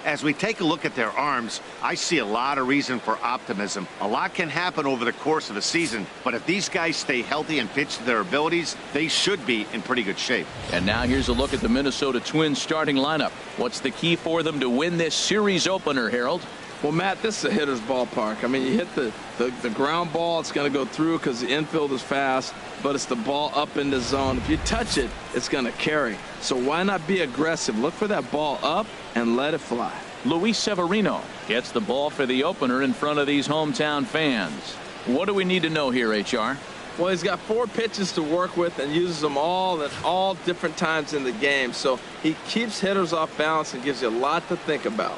As we take a look at their arms, I see a lot of reason for optimism. A lot can happen over the course of a season, but if these guys stay healthy and pitch to their abilities, they should be in pretty good shape. And now here's a look at the Minnesota Twins starting lineup. What's the key for them to win this series opener, Harold? Well, Matt, this is a hitter's ballpark. I mean, you hit the ground ball, it's going to go through because the infield is fast, but it's the ball up in the zone. If you touch it, it's going to carry. So why not be aggressive? Look for that ball up and let it fly. Luis Severino gets the ball for the opener in front of these hometown fans. What do we need to know here, HR? Well, he's got 4 pitches to work with and uses them all at all different times in the game. So he keeps hitters off balance and gives you a lot to think about.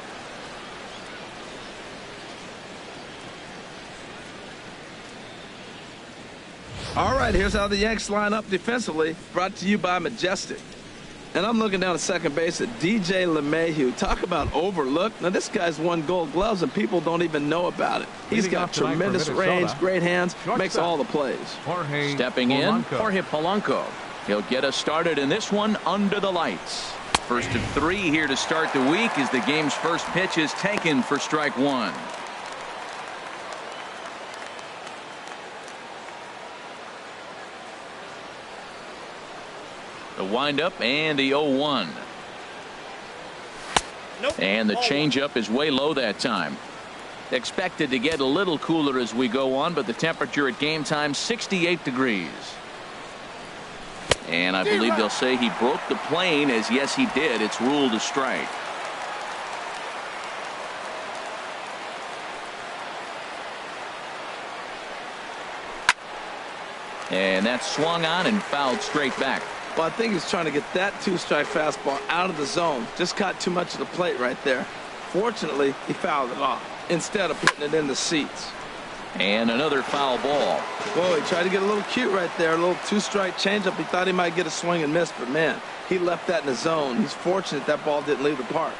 All right, here's how the Yanks line up defensively, brought to you by Majestic. And I'm looking down at second base at DJ LeMahieu. Talk about overlooked. Now, this guy's won Gold Gloves, and people don't even know about it. He's got tremendous range, great hands, makes all the plays. Stepping in, Jorge Polanco. He'll get us started in this one under the lights. First of 3 here to start the week as the game's first pitch is taken for strike 1. The windup and the 0-1. Nope. And the changeup is way low that time. Expected to get a little cooler as we go on, but the temperature at game time 68 degrees. And I believe they'll say he broke the plane, as yes he did. It's ruled a strike. And that's swung on and fouled straight back. Well, I think he's trying to get that 2-strike fastball out of the zone. Just caught too much of the plate right there. Fortunately, he fouled it off instead of putting it in the seats. And another foul ball. Whoa, he tried to get a little cute right there. A little 2-strike changeup. He thought he might get a swing and miss, but man, he left that in the zone. He's fortunate that ball didn't leave the park.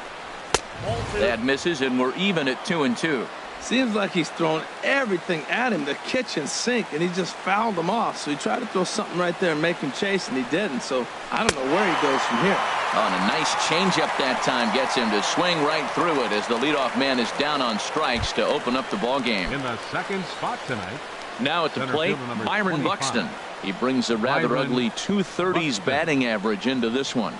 That misses, and we're even at 2-2. Seems like he's thrown everything at him, the kitchen sink, and he just fouled him off. So he tried to throw something right there and make him chase, and he didn't. So I don't know where he goes from here. Oh, and a nice changeup that time gets him to swing right through it as the leadoff man is down on strikes to open up the ball game. In the second spot tonight. Now at the plate, Byron Buxton. He brings a rather ugly 230s batting average into this one.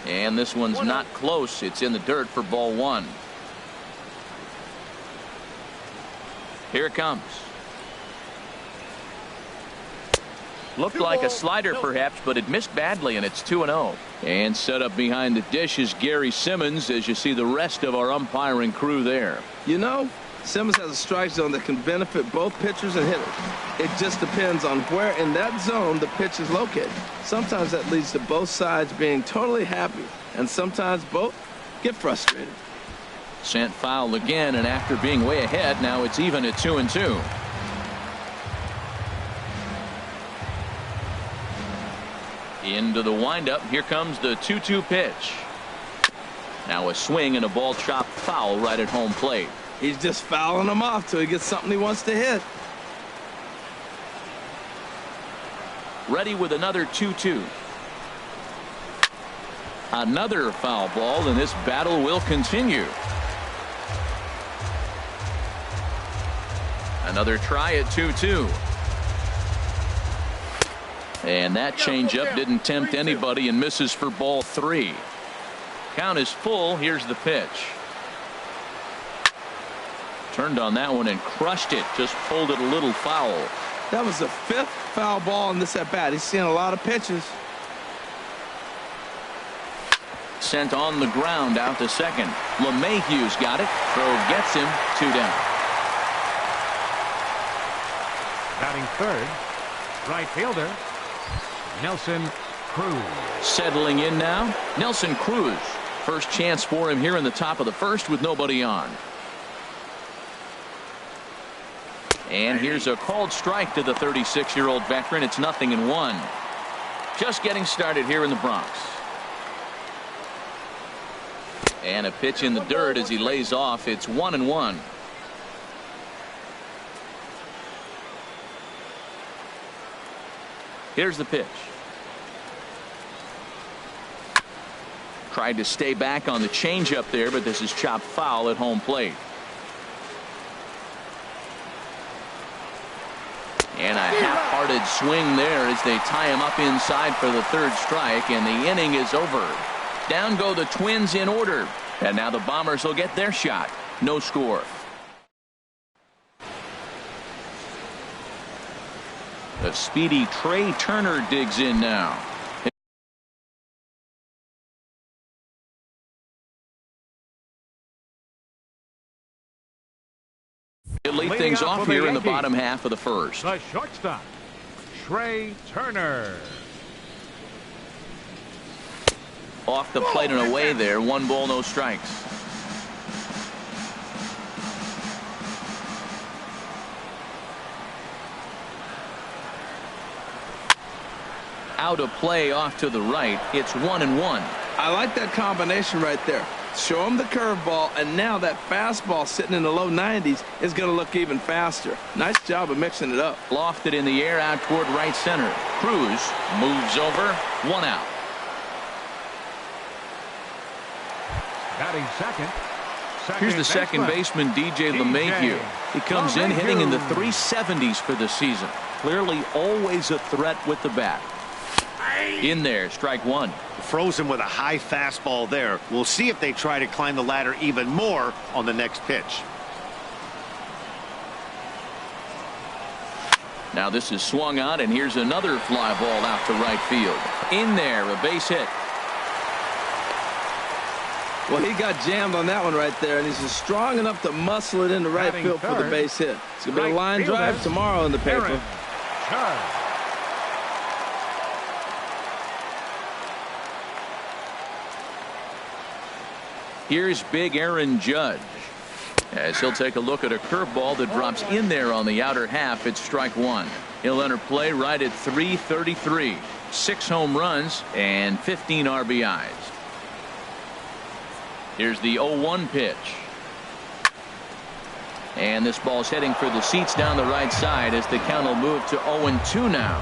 And this one's not close. It's in the dirt for ball 1. Here it comes. Looked like a slider perhaps, but it missed badly, and it's 2-0. And set up behind the dish is Gary Simmons as you see the rest of our umpiring crew there. You know, Simmons has a strike zone that can benefit both pitchers and hitters. It just depends on where in that zone the pitch is located. Sometimes that leads to both sides being totally happy, and sometimes both get frustrated. Sent foul again, and after being way ahead, now it's even at 2-2. Into the windup. Here comes the 2-2 pitch. Now a swing and a ball chopped foul right at home plate. He's just fouling him off till he gets something he wants to hit. Ready with another 2-2. Another foul ball, and this battle will continue. Another try at 2-2. And that changeup didn't tempt anybody and misses for ball 3. Count is full. Here's the pitch. Turned on that one and crushed it. Just pulled it a little foul. That was the 5th foul ball in this at bat. He's seeing a lot of pitches. Sent on the ground out to second. LeMahieu's got it. Throw gets him. 2 down. Batting third, right fielder, Nelson Cruz. Settling in now, Nelson Cruz. First chance for him here in the top of the first with nobody on. And here's a called strike to the 36-year-old veteran. It's 0-1. Just getting started here in the Bronx. And a pitch in the dirt as he lays off. It's 1-1. Here's the pitch. Tried to stay back on the changeup there, but this is chopped foul at home plate. And a half-hearted swing there as they tie him up inside for the third strike, and the inning is over. Down go the Twins in order, and now the Bombers will get their shot. No score. The speedy Trey Turner digs in now. He'll lead things off here in the bottom half of the first. The shortstop, Trey Turner. Off the plate and away there. 1 ball, no strikes. Out of play off to the right. It's 1-1. I like that combination right there. Show him the curveball, and now that fastball sitting in the low 90s is going to look even faster. Nice job of mixing it up. Lofted in the air out toward right center. Cruz moves over. 1 out. Batting second. Here's the second baseman, DJ LeMahieu. He comes in hitting in the 370s for the season. Clearly always a threat with the bat. In there, strike 1. Frozen with a high fastball there. We'll see if they try to climb the ladder even more on the next pitch. Now this is swung on, and here's another fly ball out to right field. In there, a base hit. Well, he got jammed on that one right there, and he's strong enough to muscle it into right field for the base hit. It's going to be a line drive tomorrow in the paper. Here's big Aaron Judge, as he'll take a look at a curveball that drops in there on the outer half. It's strike 1. He'll enter play right at 333. 6 home runs and 15 RBIs. Here's the 0-1 pitch. And this ball's heading for the seats down the right side as the count will move to 0-2 now.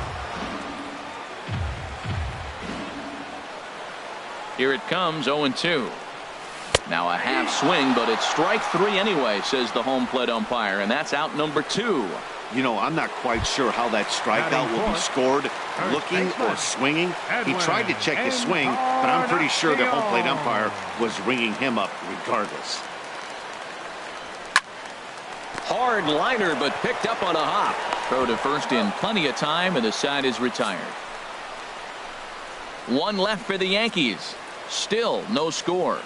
Here it comes, 0-2. Now a half swing, but it's strike 3 anyway, says the home plate umpire, and that's out number 2. You know, I'm not quite sure how that strikeout will be scored, looking or swinging. He tried to check his swing, but I'm pretty sure the home plate umpire was ringing him up regardless. Hard liner, but picked up on a hop. Throw to first in plenty of time, and the side is retired. 1 left for the Yankees. Still no score.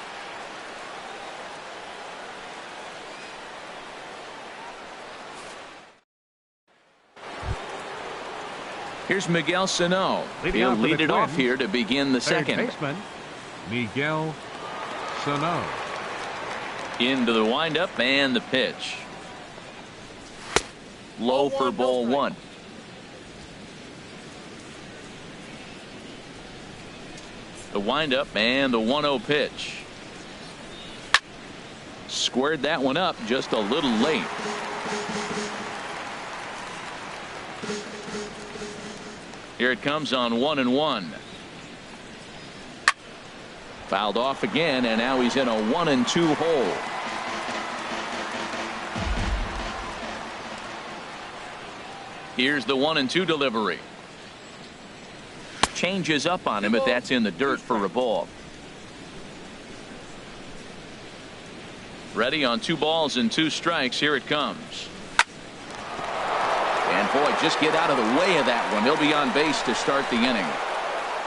Here's Miguel Sano. He'll lead it off here to begin the second. Baseman, Miguel Sano. Into the windup and the pitch. Low for ball 1. The windup and the 1-0 pitch. Squared that one up just a little late. Here it comes on 1-1. Fouled off again, and now he's in a 1-2 hole. Here's the 1-2 delivery. Changes up on him, but that's in the dirt for a ball. Ready on 2 balls and 2 strikes. Here it comes. And boy, just get out of the way of that one. He'll be on base to start the inning.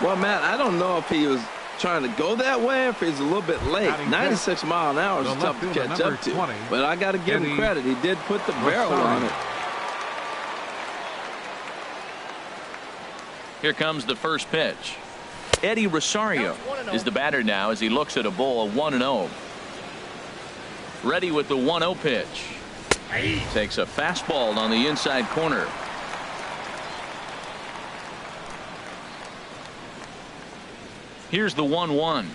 Well, Matt, I don't know if he was trying to go that way or if he's a little bit late. 96 mile an hour is tough to catch up to. But I got to give him credit. He did put the barrel on it. Here comes the first pitch. Eddie Rosario is the batter now as he looks at a ball, 1-0. Ready with the 1-0 pitch. Takes a fastball on the inside corner. Here's the 1-1.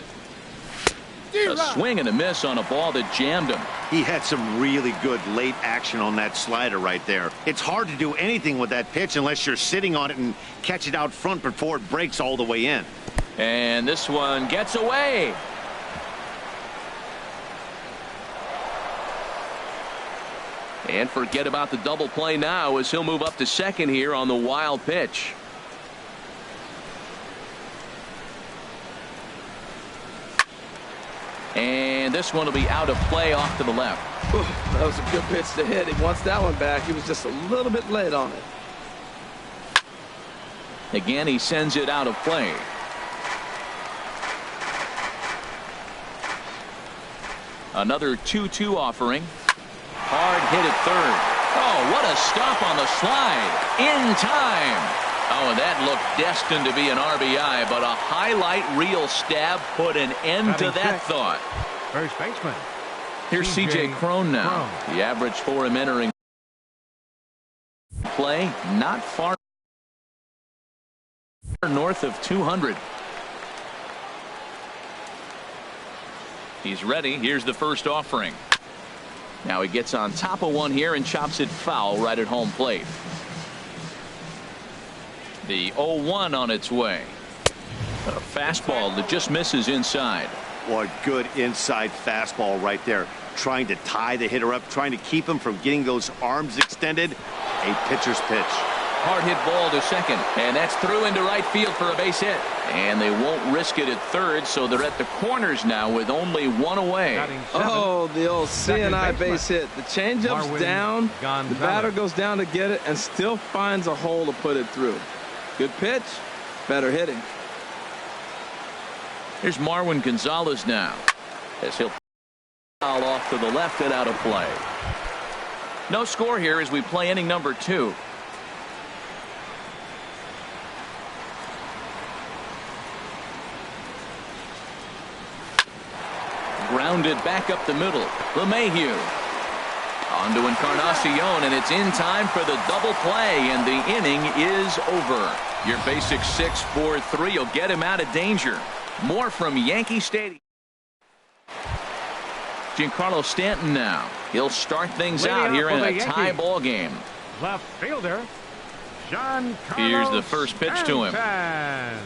A swing and a miss on a ball that jammed him. He had some really good late action on that slider right there. It's hard to do anything with that pitch unless you're sitting on it and catch it out front before it breaks all the way in. And this one gets away. And forget about the double play now as he'll move up to second here on the wild pitch. And this one will be out of play off to the left. Ooh, that was a good pitch to hit. He wants that one back. He was just a little bit late on it. Again, he sends it out of play. Another 2-2 offering. Hard hit at third. Oh, what a stop on the slide. In time. Oh, and that looked destined to be an RBI, but a highlight reel stab put an end to that thought. First baseman. Here's C.J. Cron now. The average for him entering play, not far north of 200. He's ready. Here's the first offering. Now he gets on top of one here and chops it foul right at home plate. The 0-1 on its way. A fastball that just misses inside. What good inside fastball right there. Trying to tie the hitter up, trying to keep him from getting those arms extended. A pitcher's pitch. Hard hit ball to second, and that's through into right field for a base hit. And they won't risk it at third, so they're at the corners now with only one away. Oh, the old CNI base hit. The changeup's down. The batter goes down to get it and still finds a hole to put it through. Good pitch, better hitting. Here's Marwin Gonzalez now, as he'll foul off to the left and out of play. No score here as we play inning number 2. Grounded back up the middle. LeMahieu on to Encarnacion, and it's in time for the double play, and the inning is over. Your basic 6-4-3 will get him out of danger. More from Yankee Stadium. Giancarlo Stanton now. He'll start things out here in a tie ball game. Left fielder, Giancarlo Here's the first pitch to him. Stanton.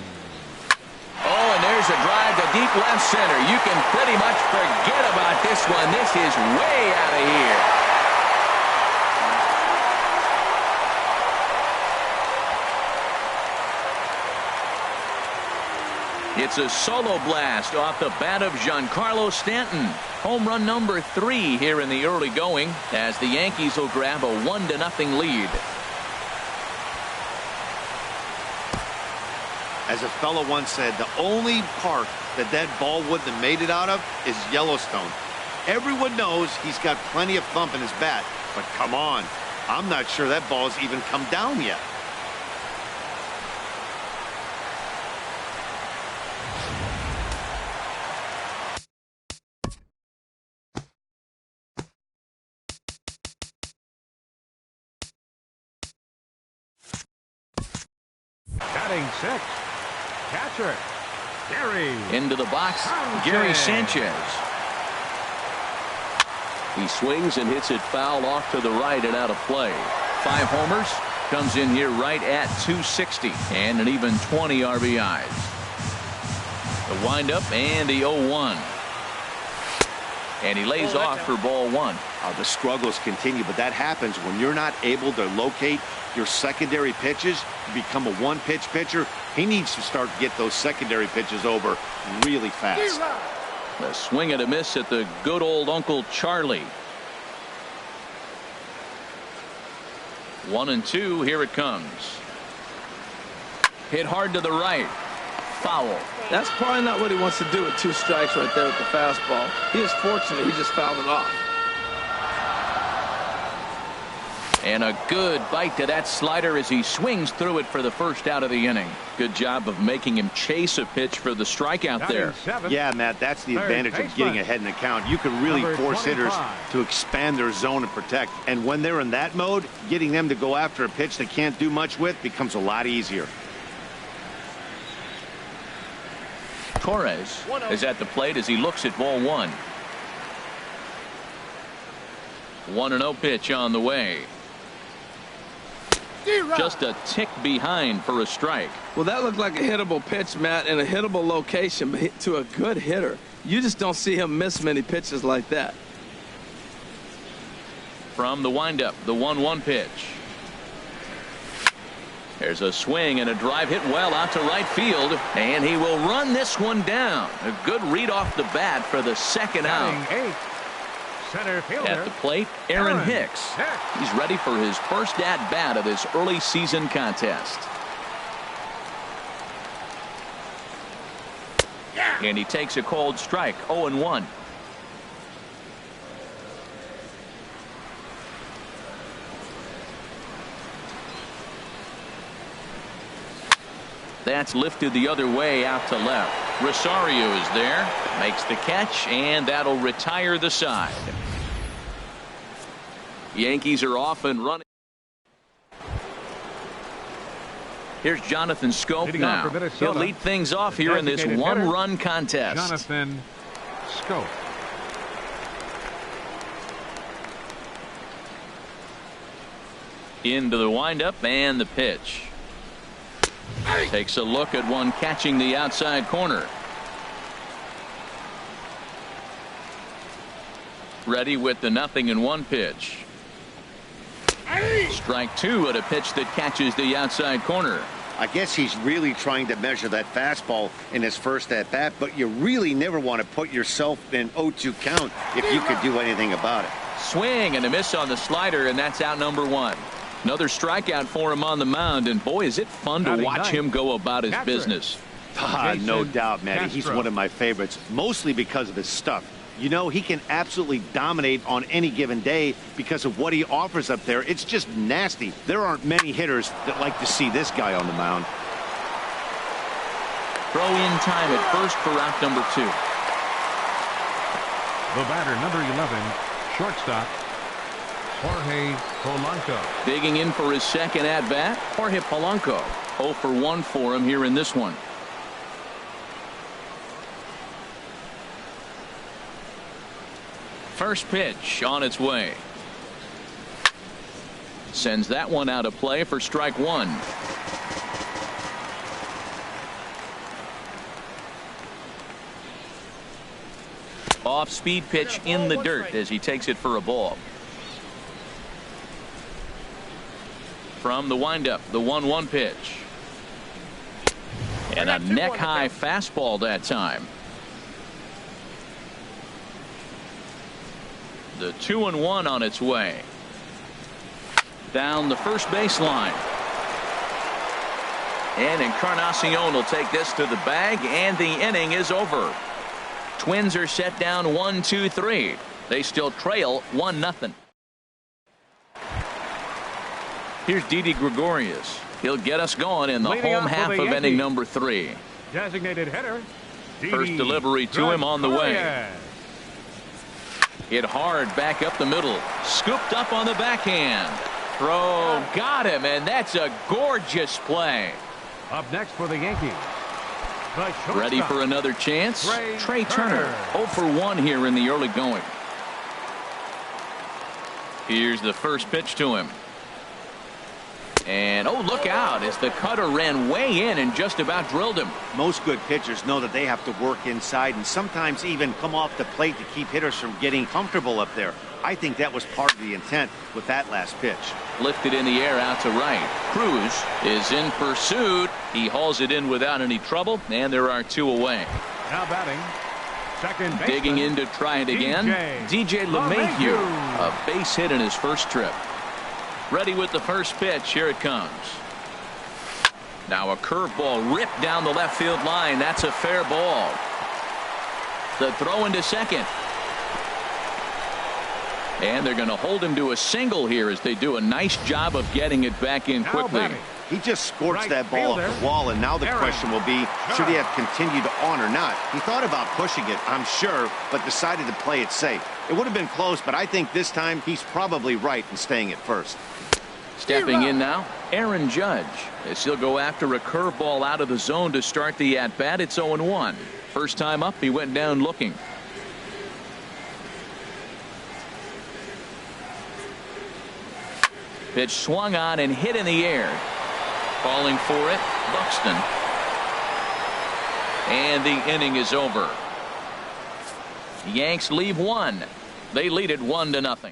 Oh, and there's a drive to deep left center. You can pretty much forget about this one. This is way out of here. It's a solo blast off the bat of Giancarlo Stanton. Home run number 3 here in the early going as the Yankees will grab a 1-0 lead. As a fellow once said, the only park that ball wouldn't have made it out of is Yellowstone. Everyone knows he's got plenty of thump in his bat, but come on, I'm not sure that ball's even come down yet. Batting 6th, catcher Gary. Into the box, Sanchez. Gary Sanchez. He swings and hits it foul off to the right and out of play. 5 homers, comes in here right at 260 and an even 20 RBIs. The windup and the 0-1. And he lays off for ball 1. The struggles continue, but that happens when you're not able to locate your secondary pitches. You become a one-pitch pitcher. He needs to start to get those secondary pitches over really fast. A swing and a miss at the good old Uncle Charlie. 1-2. Here it comes. Hit hard to the right. Foul. That's probably not what he wants to do with 2 strikes right there with the fastball. He is fortunate he just fouled it off. And a good bite to that slider as he swings through it for the first out of the inning. Good job of making him chase a pitch for the strikeout there. Yeah, Matt, that's the advantage of getting ahead in the count. You can really force hitters to expand their zone and protect. And when they're in that mode, getting them to go after a pitch they can't do much with becomes a lot easier. Torres is at the plate as he looks at ball 1. 1-0 pitch on the way. Just a tick behind for a strike. Well, that looked like a hittable pitch, Matt, in a hittable location, but to a good hitter. You just don't see him miss many pitches like that. From the windup, the 1-1 pitch. There's a swing and a drive hit well out to right field, and he will run this one down. A good read off the bat for the second out. Center fielder. At the plate, Aaron Hicks. He's ready for his first at-bat of this early season contest. And he takes a cold strike, 0-1. That's lifted the other way out to left. Rosario is there, makes the catch, and that'll retire the side. Yankees are off and running. Here's Jonathan Scope now. He'll lead things off here in this one-run contest. Jonathan Scope. Into the windup and the pitch. Takes a look at one catching the outside corner. Ready with the 0-1 pitch. Strike 2 at a pitch that catches the outside corner. I guess he's really trying to measure that fastball in his first at bat, but you really never want to put yourself in 0-2 count if you could do anything about it. Swing and a miss on the slider, and that's out number 1. Another strikeout for him on the mound, and boy, is it fun to watch him go about his business. No doubt, Matty. He's one of my favorites, mostly because of his stuff. You know, he can absolutely dominate on any given day because of what he offers up there. It's just nasty. There aren't many hitters that like to see this guy on the mound. Throw in time at first for out number 2. The batter, number 11, shortstop, Jorge Polanco. Digging in for his second at-bat, Jorge Polanco. 0 for 1 for him here in this one. First pitch on its way. Sends that one out of play for strike 1. Off-speed pitch in the dirt as he takes it for a ball. From the windup, the 1-1 pitch. And a neck-high fastball that time. The 2-1 on its way. Down the first baseline. And Encarnacion will take this to the bag, and the inning is over. Twins are set down 1-2-3. They still trail 1-0. Here's Didi Gregorius. He'll get us going in the home half of inning number 3. Designated hitter. First delivery to him on the way. Hit hard back up the middle. Scooped up on the backhand. Throw got him, and that's a gorgeous play. Up next for the Yankees. Ready for another chance? Trey Turner. 0 for 1 here in the early going. Here's the first pitch to him. And oh, look out as the cutter ran way in and just about drilled him. Most good pitchers know that they have to work inside and sometimes even come off the plate to keep hitters from getting comfortable up there. I think that was part of the intent with that last pitch. Lifted in the air out to right. Cruz is in pursuit. He hauls it in without any trouble, and there are 2 away. Now batting, second baseman. Digging in to try it again. DJ LeMahieu, a base hit in his first trip. Ready with the first pitch. Here it comes. Now a curveball ripped down the left field line. That's a fair ball. The throw into second. And they're going to hold him to a single here as they do a nice job of getting it back in quickly. He just scorched that ball off the wall, and now the question will be, should he have continued on or not? He thought about pushing it, I'm sure, but decided to play it safe. It would have been close, but I think this time he's probably right in staying at first. Stepping in now, Aaron Judge, as he'll go after a curveball out of the zone to start the at-bat. It's 0-1. First time up, he went down looking. Pitch swung on and hit in the air. Calling for it, Buxton. And the inning is over. Yanks leave 1. They lead it 1-0.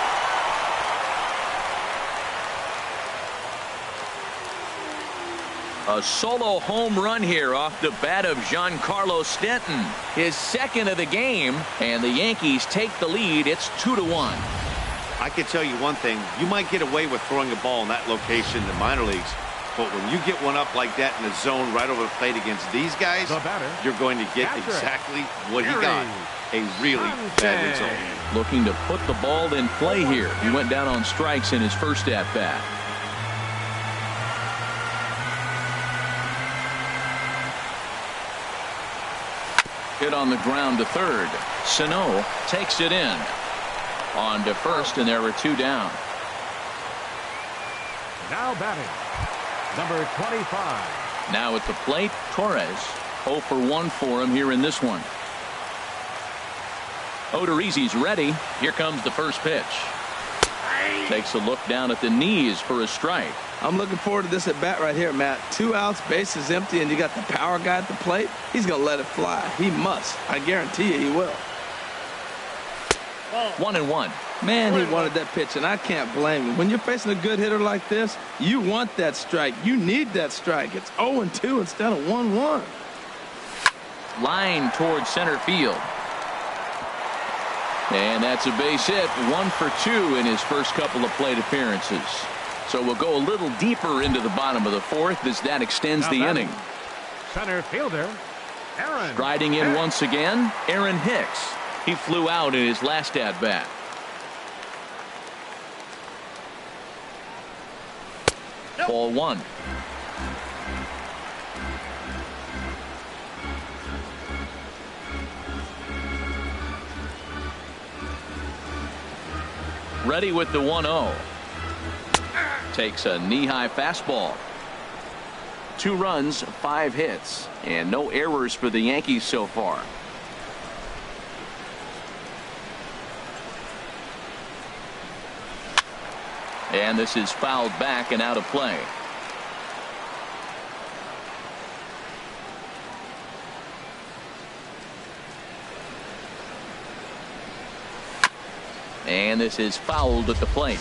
A solo home run here off the bat of Giancarlo Stanton. His second of the game, and the Yankees take the lead. It's 2-1. I can tell you one thing. You might get away with throwing a ball in that location in the minor leagues. But when you get one up like that in the zone right over the plate against these guys, you're going to get exactly what he got. A really bad result. Looking to put the ball in play here. He went down on strikes in his first at-bat. Hit on the ground to third. Sano takes it in. On to first, and there were 2 down. Now batting, number 25. Now at the plate, Torres. 0 for 1 for him here in this one. Odorizzi's ready. Here comes the first pitch. Takes a look down at the knees for a strike. I'm looking forward to this at bat right here, Matt. 2 outs, base is empty, and you got the power guy at the plate. He's going to let it fly. He must. I guarantee you he will. 1-1. Man, he wanted that pitch, and I can't blame him. When you're facing a good hitter like this, you want that strike. You need that strike. It's 0-2 instead of 1-1. Line towards center field. And that's a base hit. 1 for 2 in his first couple of plate appearances. So we'll go a little deeper into the bottom of the 4th as that extends the inning. Center fielder, Aaron. Striding in once again, Aaron Hicks. He flew out in his last at-bat. Ball 1. Ready with the 1-0. Takes a knee-high fastball. 2 runs, 5 hits, and no errors for the Yankees so far. And this is fouled back and out of play. And this is fouled at the plate.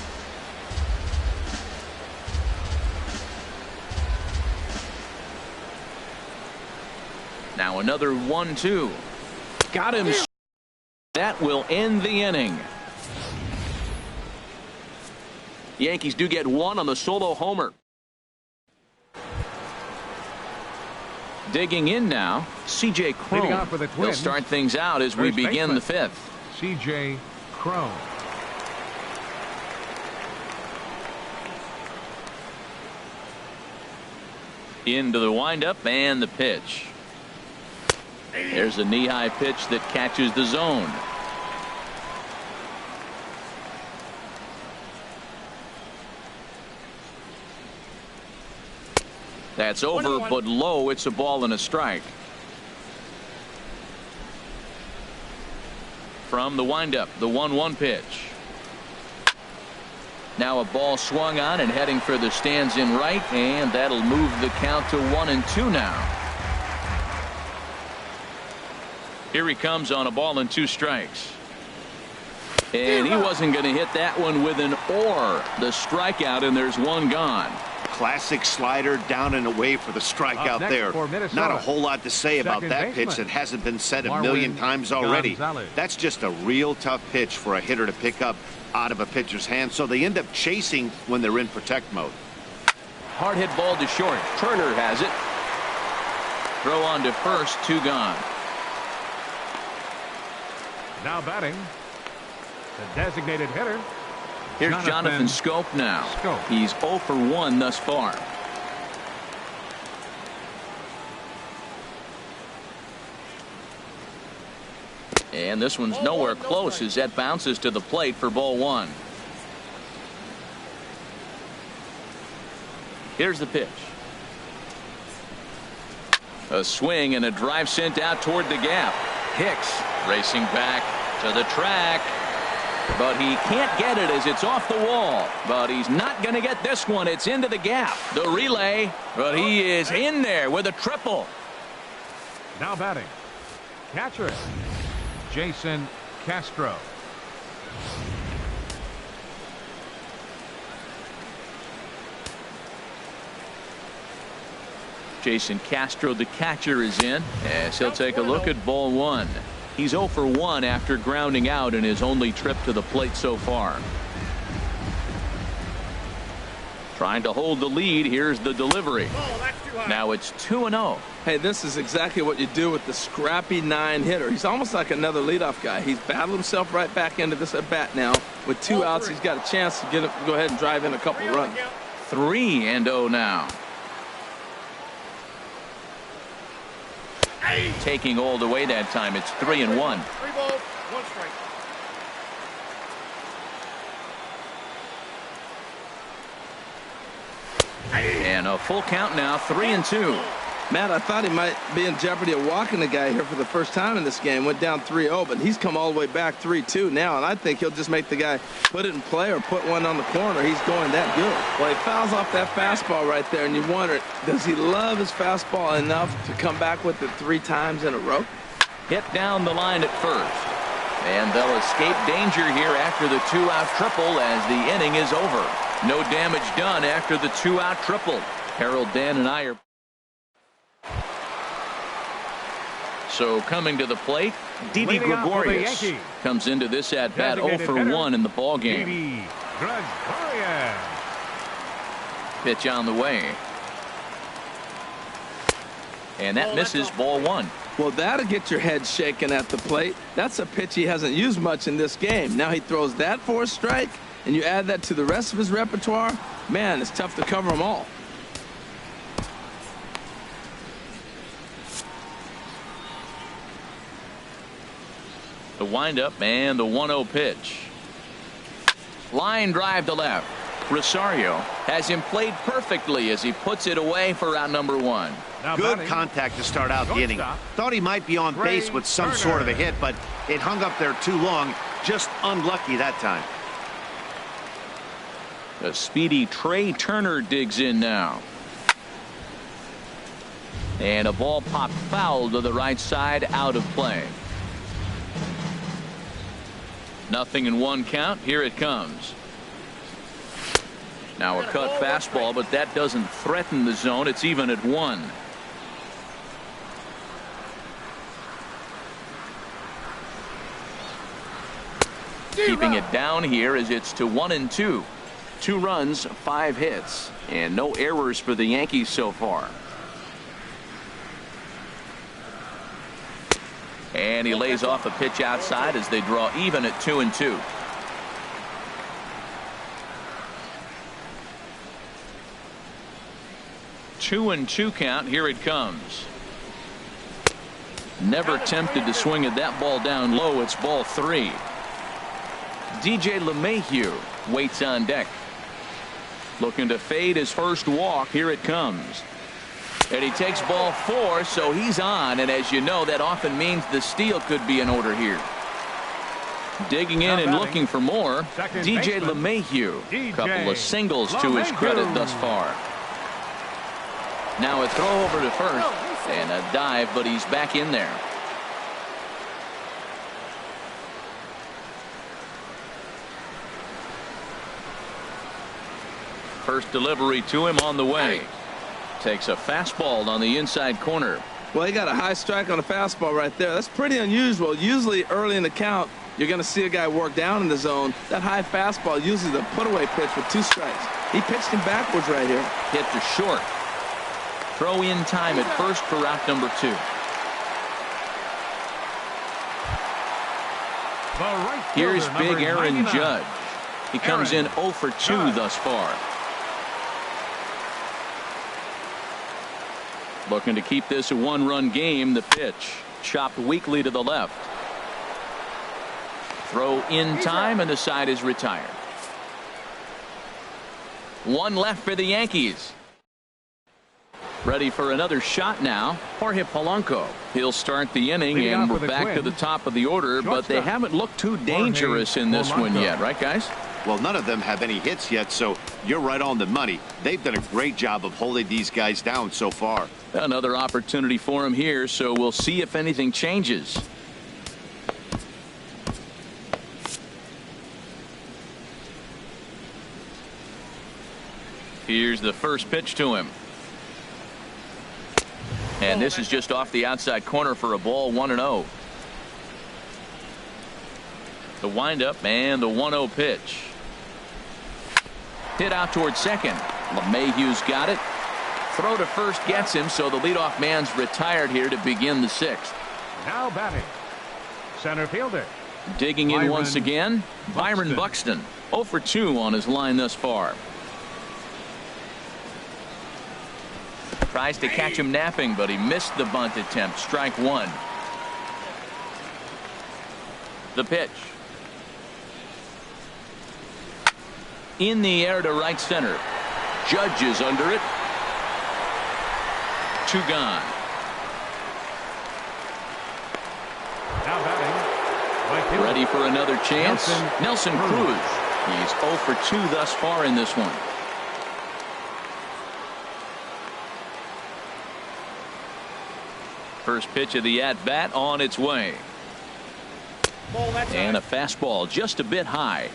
Now another 1-2. Got him. That will end the inning. Yankees do get 1 on the solo homer. Digging in now, C.J. Cron. He'll start things out as we begin the 5th. C.J. Cron. Into the windup and the pitch. There's a knee-high pitch that catches the zone. That's over, but low. It's a ball and a strike. From the windup, the 1-1 pitch. Now a ball swung on and heading for the stands in right, and that'll move the count to 1-2 now. Here he comes on a ball and 2 strikes. And he wasn't going to hit that one with an or. The strikeout, and there's 1 gone. Classic slider down and away for the strikeout there. Not a whole lot to say about that pitch that hasn't been said a million times already. That's just a real tough pitch for a hitter to pick up out of a pitcher's hand, so they end up chasing when they're in protect mode. Hard hit ball to short. Turner has it. Throw on to first, 2 gone. Now batting, the designated hitter. Here's Jonathan Schoop now. He's 0 for 1 thus far. And this one's nowhere close as that bounces to the plate for ball 1. Here's the pitch. A swing and a drive sent out toward the gap. Hicks racing back to the track. But he can't get it as it's off the wall. But he's not going to get this one. It's into the gap. The relay. But he is in there with a triple. Now batting, catcher, Jason Castro. Jason Castro, the catcher, is in as he'll take a look at ball one. He's 0 for 1 after grounding out in his only trip to the plate so far. Trying to hold the lead. Here's the delivery. Now it's 2-0. Hey, this is exactly what you do with the scrappy 9-hitter. He's almost like another leadoff guy. He's battled himself right back into this at bat now. With 2 outs, he's got a chance to go ahead and drive in a couple runs. 3-0 now. Taking all the way that time. It's 3-1. 3 balls, 1 strike. And a full count now. 3-2. Matt, I thought he might be in jeopardy of walking the guy here for the first time in this game. Went down 3-0, but he's come all the way back 3-2 now, and I think he'll just make the guy put it in play or put one on the corner. He's going that good. Well, he fouls off that fastball right there, and you wonder, does he love his fastball enough to come back with it 3 times in a row? Hit down the line at first. And they'll escape danger here after the 2-out triple as the inning is over. No damage done after the 2-out triple. Harold, Dan, and I are. So coming to the plate, Didi Gregorius comes into this at bat 0 for 1 in the ball game. Pitch on the way. And that misses ball 1. Well, that'll get your head shaken at the plate. That's a pitch he hasn't used much in this game. Now he throws that for a strike, and you add that to the rest of his repertoire. Man, it's tough to cover them all. The windup and the 1-0 pitch. Line drive to left. Rosario has him played perfectly as he puts it away for out number 1. Good contact to start out the inning. Thought he might be on base with some sort of a hit, but it hung up there too long. Just unlucky that time. The speedy Trey Turner digs in now. And a ball popped foul to the right side, out of play. 0-1 count. Here it comes. Now a cut fastball, but that doesn't threaten the zone. It's even at 1. Keeping it down here as it's to 1-2. 2 runs, 5 hits, and no errors for the Yankees so far. And he lays off a pitch outside as they draw even at 2-2. Two and 2 count. Here it comes. Never tempted to swing at that ball down low. It's ball 3. DJ LeMahieu waits on deck. Looking to fade his first walk. Here it comes. And he takes ball 4, so he's on. And as you know, that often means the steal could be in order here. Digging in and looking for more. DJ LeMahieu. Couple of singles to his credit thus far. Now a throw over to first and a dive, but he's back in there. First delivery to him on the way. Takes a fastball on the inside corner. Well, he got a high strike on a fastball right there. That's pretty unusual. Usually early in the count, you're going to see a guy work down in the zone. That high fastball, usually the put-away pitch with 2 strikes. He pitched him backwards right here. Hit to short. Throw in time at first for out number 2. Here's big Aaron Judge. He comes in 0 for 2 thus far. Looking to keep this a 1-run game. The pitch chopped weakly to the left. Throw in time, and the side is retired. 1 left for the Yankees. Ready for another shot now. Jorge Polanco. He'll start the inning, and we're back to the top of the order, but they haven't looked too dangerous in this one yet, right, guys? Well, none of them have any hits yet, so you're right on the money. They've done a great job of holding these guys down so far. Another opportunity for him here, so we'll see if anything changes. Here's the first pitch to him. And this is just off the outside corner for a ball, 1-0. The windup and the 1-0 pitch. Hit out towards second. LeMahieu's got it. Throw to first gets him, so the leadoff man's retired here to begin the sixth. Now batting, center fielder. Digging in once again, Byron Buxton. 0 for 2 on his line thus far. Tries to catch him napping, but he missed the bunt attempt. Strike one. The pitch. In the air to right center. Judge is under it. 2 gone. Now batting, right fielder. Ready for another chance. Nelson Cruz. He's 0 for 2 thus far in this one. First pitch of the at-bat on its way. And a fastball just a bit high.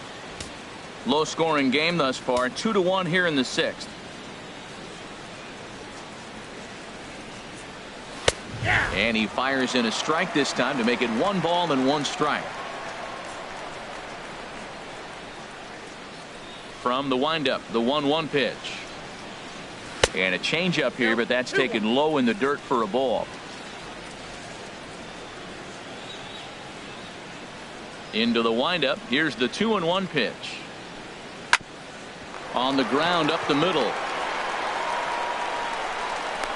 Low scoring game thus far. 2-1 here in the sixth. And he fires in a strike this time to make it 1 ball and 1 strike. From the windup, the 1-1 pitch. And a changeup here, but that's taken low in the dirt for a ball. Into the windup. Here's the 2-1 pitch. On the ground up the middle.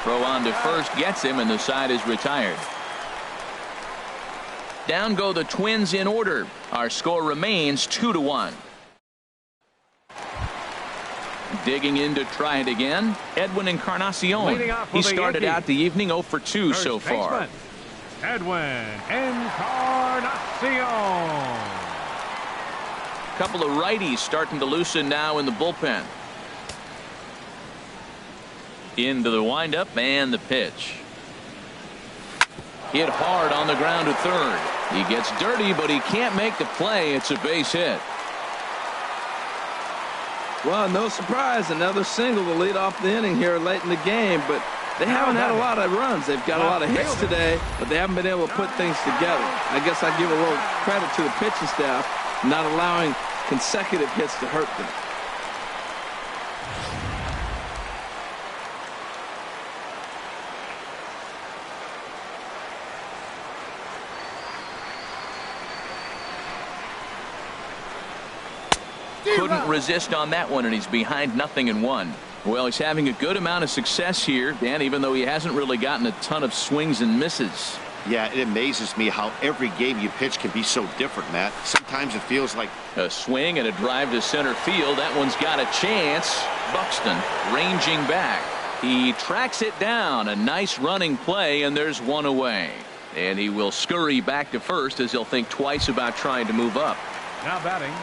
Throw on to first gets him, and the side is retired. Down go the Twins in order. Our score remains 2-1. Digging in to try it again, Edwin Encarnacion. He started out the evening 0 for 2 so far. Edwin Encarnacion. Couple of righties starting to loosen now in the bullpen. Into the windup and the pitch. Hit hard on the ground to third. He gets dirty, but he can't make the play. It's a base hit. Well, no surprise, another single to lead off the inning here late in the game, but they haven't had a lot of runs. They've got a lot of hits today, but they haven't been able to put things together. I guess I give a little credit to the pitching staff, not allowing consecutive hits to hurt them. Couldn't resist on that one, and he's behind 0-1. Well, he's having a good amount of success here, Dan, even though he hasn't really gotten a ton of swings and misses. Yeah, it amazes me how every game you pitch can be so different, Matt. Sometimes it feels like a swing and a drive to center field. That one's got a chance. Buxton ranging back. He tracks it down. A nice running play, and there's one away. And he will scurry back to first as he'll think twice about trying to move up. Now batting,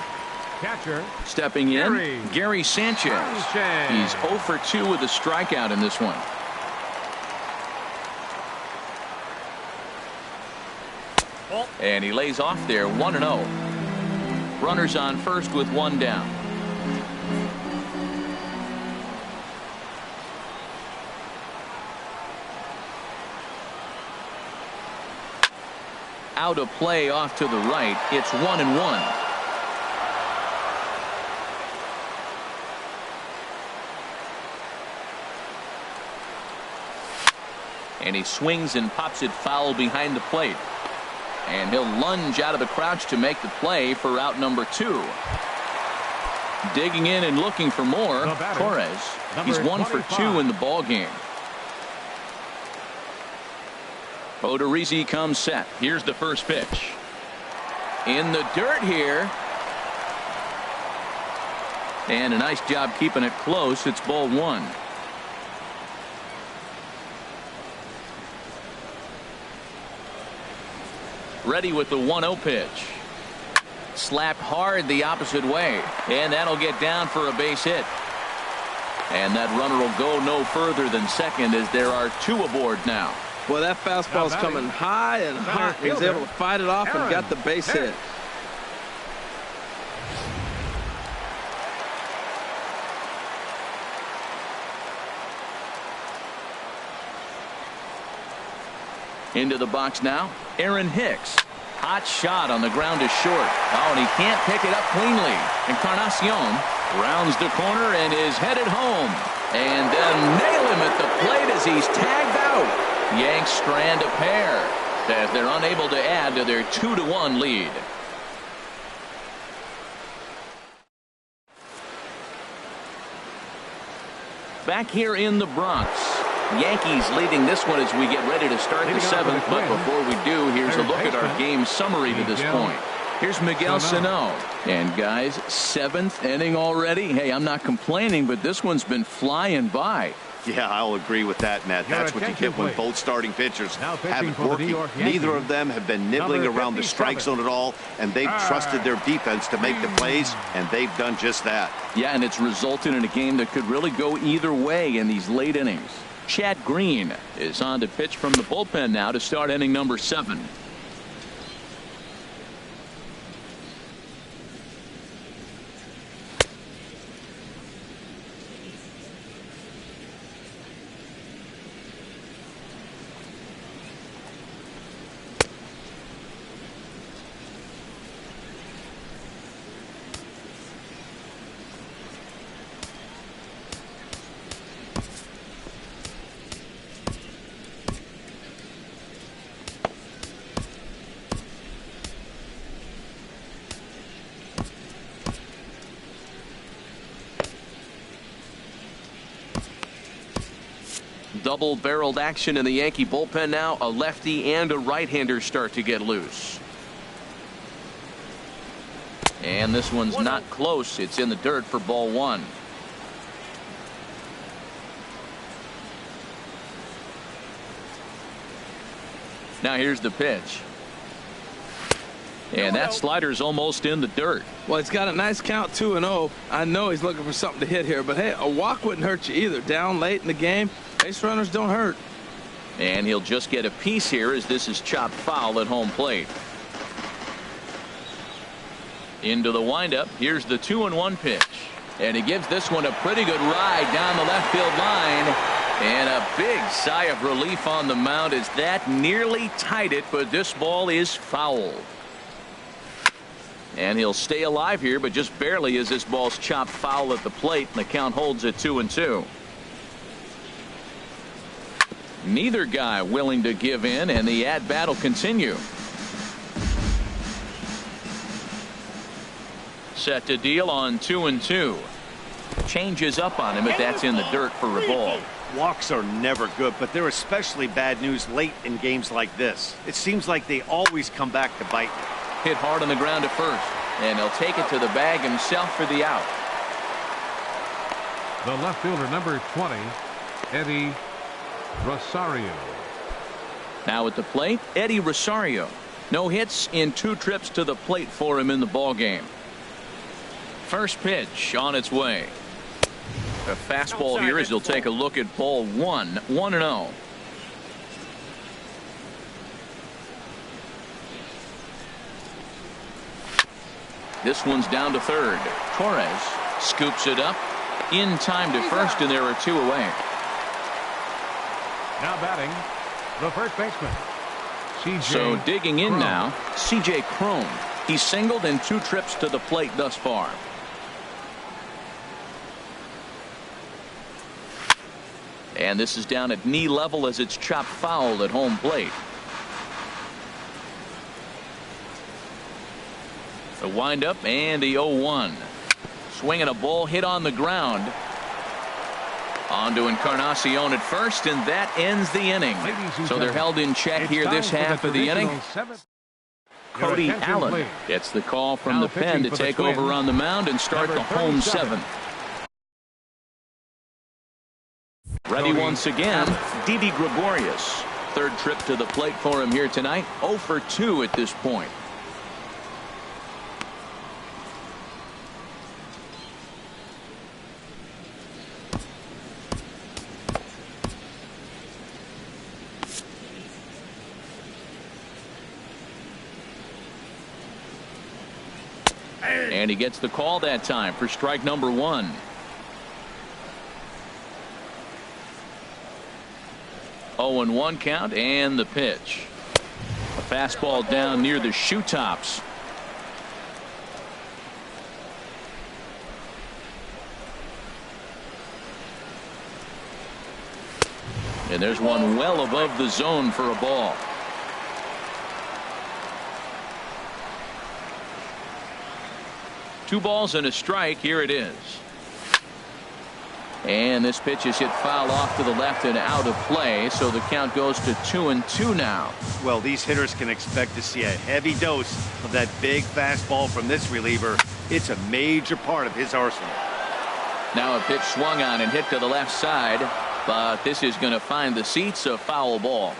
catcher. Stepping in, Gary Sanchez. He's 0 for 2 with a strikeout in this one. And he lays off there, 1-0. Runners on first with 1 down. Out of play off to the right. It's 1-1. And he swings and pops it foul behind the plate. And he'll lunge out of the crouch to make the play for out number 2. Digging in and looking for more, Torres. He's 1 for 2 in the ball game. Odorizzi comes set. Here's the first pitch. In the dirt here. And a nice job keeping it close. It's ball 1. Ready with the 1-0 pitch. Slapped hard the opposite way. And that'll get down for a base hit. And that runner will go no further than second as there are 2 aboard now. Well, that fastball's coming high and hot. He was able to fight it off and got the base hit. Into the box now, Aaron Hicks. Hot shot on the ground is short. Oh, and he can't pick it up cleanly. Encarnacion rounds the corner and is headed home. And then nail him at the plate as he's tagged out. Yanks strand a pair as they're unable to add to their 2-1 lead. Back here in the Bronx, Yankees leading this one as we get ready to start the seventh. But before we do, here's a look at our game summary to this point. Here's Miguel Sano. And guys, seventh inning already. Hey, I'm not complaining, but this one's been flying by. Yeah, I'll agree with that, Matt. That's what you get when both starting pitchers have it working. Neither of them have been nibbling around the strike zone at all, and they've trusted their defense to make the plays, and they've done just that. Yeah, and it's resulted in a game that could really go either way in these late innings. Chad Green is on to pitch from the bullpen now to start inning number 7. Double-barreled action in the Yankee bullpen now. A lefty and a right-hander start to get loose. And this one's not close. It's in the dirt for ball 1. Now here's the pitch. And that slider's almost in the dirt. Well, he's got a nice count, 2-0. I know he's looking for something to hit here, but hey, a walk wouldn't hurt you either. Down late in the game, base runners don't hurt. And he'll just get a piece here as this is chopped foul at home plate. Into the windup. Here's the 2-1 pitch. And he gives this one a pretty good ride down the left field line. And a big sigh of relief on the mound as that nearly tied it, but this ball is foul. And he'll stay alive here, but just barely as this ball's chopped foul at the plate, and the count holds at 2-2. Neither guy willing to give in, and the at-bat will continue. Set to deal on 2-2. Changes up on him, but that's in the dirt for a ball. Walks are never good, but they're especially bad news late in games like this. It seems like they always come back to bite. Hit hard on the ground at first, and he'll take it to the bag himself for the out. The left fielder, number 20, Eddie Rosario. Now at the plate, Eddie Rosario. No hits in 2 trips to the plate for him in the ball game. First pitch on its way. A fastball here as he'll take a look at ball 1. 1-0. This one's down to third. Torres scoops it up in time to first, and there are 2 away. Now batting, the first baseman, C.J. So digging in Cron. now, C.J. Cron. He's singled in 2 trips to the plate thus far. And this is down at knee level as it's chopped foul at home plate. The windup and the 0-1. Swinging a ball hit on the ground. On to Encarnacion at first, and that ends the inning. So they're held in check here this half of the inning. Cody Allen gets the call from the pen to take over on the mound and start the home 7th. Ready once again, Didi Gregorius. 3rd trip to the plate for him here tonight. 0 for 2 at this point. And he gets the call that time for strike number 1. 0-1 count and the pitch. A fastball down near the shoe tops. And there's one well above the zone for a ball. Two balls and a strike. Here it is. And this pitch is hit foul off to the left and out of play, so the count goes to 2-2 now. Well, these hitters can expect to see a heavy dose of that big fastball from this reliever. It's a major part of his arsenal. Now a pitch swung on and hit to the left side, but this is going to find the seats. A foul ball.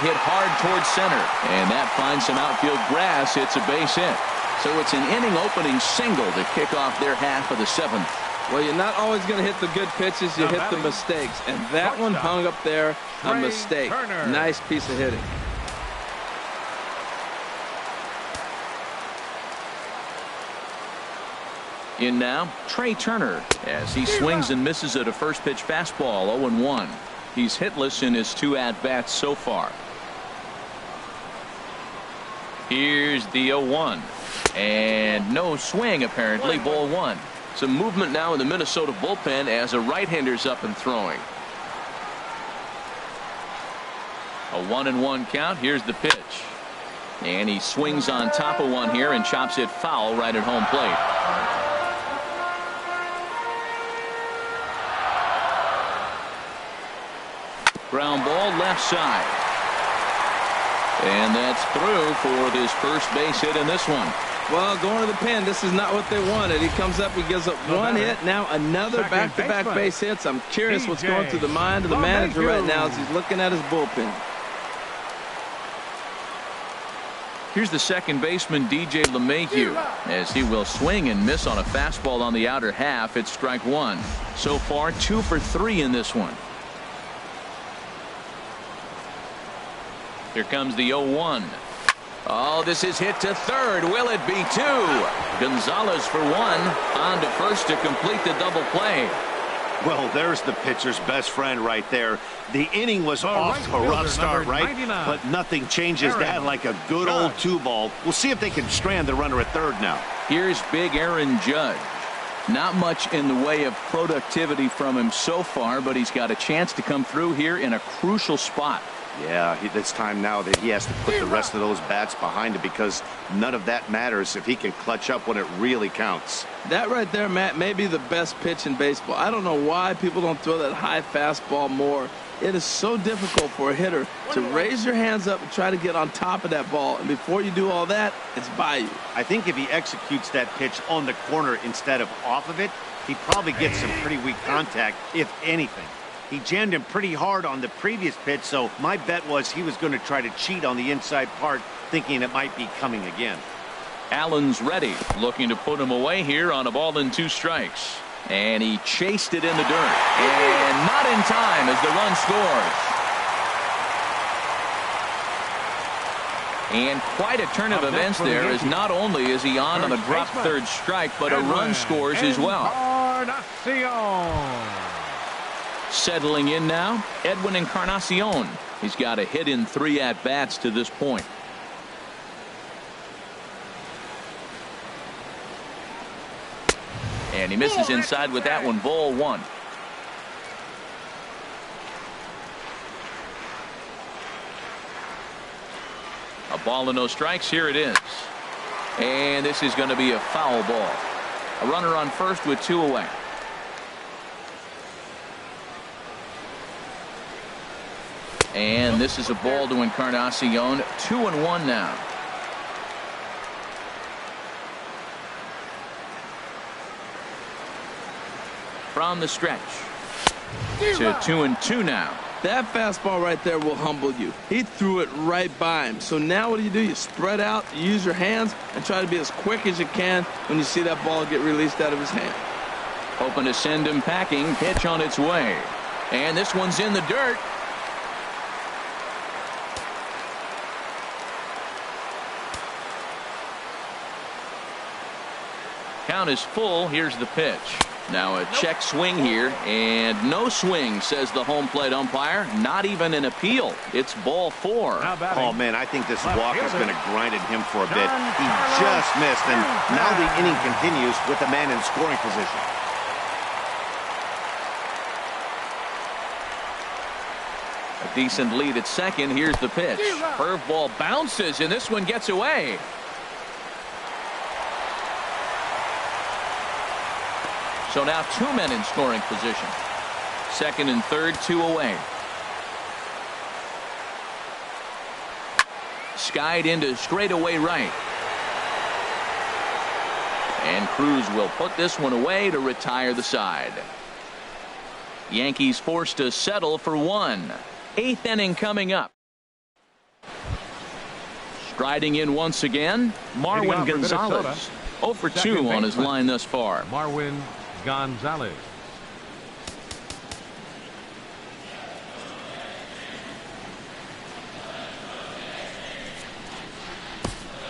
Hit hard towards center, and that finds some outfield grass. It's a base hit. So it's an inning opening single to kick off their half of the seventh. Well, you're not always going to hit the good pitches. You hit the mistakes. And that one hung up there, a mistake. Nice piece of hitting. In now, Trey Turner, as he swings and misses at a first pitch fastball. 0-1. He's hitless in his 2 at-bats so far. Here's the 0-1. And no swing, apparently. Ball 1. Some movement now in the Minnesota bullpen as a right-hander's up and throwing. A 1-1 count. Here's the pitch. And he swings on top of one here and chops it foul right at home plate. Ground ball left side. And that's through for this first base hit in this one. Well, going to the pen, this is not what they wanted. He comes up, he gives up one hit, now another back-to-back base hits. I'm curious what's going through the mind of the manager right now as he's looking at his bullpen. Here's the second baseman, DJ LeMahieu, as he will swing and miss on a fastball on the outer half. It's strike 1. So far, 2 for 3 in this one. Here comes the 0-1. Oh, this is hit to third. Will it be 2? Gonzalez for 1. On to first to complete the double play. Well, there's the pitcher's best friend right there. The inning was off to a rough start, right? But nothing changes that like a good old 2-ball. We'll see if they can strand the runner at third now. Here's big Aaron Judge. Not much in the way of productivity from him so far, but he's got a chance to come through here in a crucial spot. Yeah, it's time now that he has to put the rest of those bats behind him, because none of that matters if he can clutch up when it really counts. That right there, Matt, may be the best pitch in baseball. I don't know why people don't throw that high fastball more. It is so difficult for a hitter to raise your hands up and try to get on top of that ball. And before you do all that, it's by you. I think if he executes that pitch on the corner instead of off of it, he probably gets some pretty weak contact, if anything. He jammed him pretty hard on the previous pitch, so my bet was he was going to try to cheat on the inside part, thinking it might be coming again. Allen's ready, looking to put him away here on a ball and 2 strikes. And he chased it in the dirt. And not in time as the run scores. And quite a turn of events there, as not only is he on a drop third strike, but a run scores as well. Settling in now, Edwin Encarnacion. He's got a hit in 3 at-bats to this point. And he misses inside with that one. Ball 1. A ball and no strikes. Here it is. And this is going to be a foul ball. A runner on first with 2 away. And this is a ball to Encarnacion. 2-1 now. From the stretch to 2-2 now. That fastball right there will humble you. He threw it right by him. So now what do? You spread out, you use your hands, and try to be as quick as you can when you see that ball get released out of his hand. Hoping to send him packing. Pitch on its way. And this one's in the dirt. Count is full. Here's the pitch. Now a check swing here, and no swing, says the home plate umpire. Not even an appeal. It's ball 4. Oh, man, I think this walker's going to grind at him for a bit. He just missed, and now the inning continues with the man in scoring position. A decent lead at second. Here's the pitch. Curveball bounces, and this one gets away. So now 2 men in scoring position. Second and third, 2 away. Skied into straightaway right. And Cruz will put this one away to retire the side. Yankees forced to settle for 1. 8th inning coming up. Striding in once again, Marwin Gonzalez. 0 for 2 on his line thus far. Marwin Gonzalez.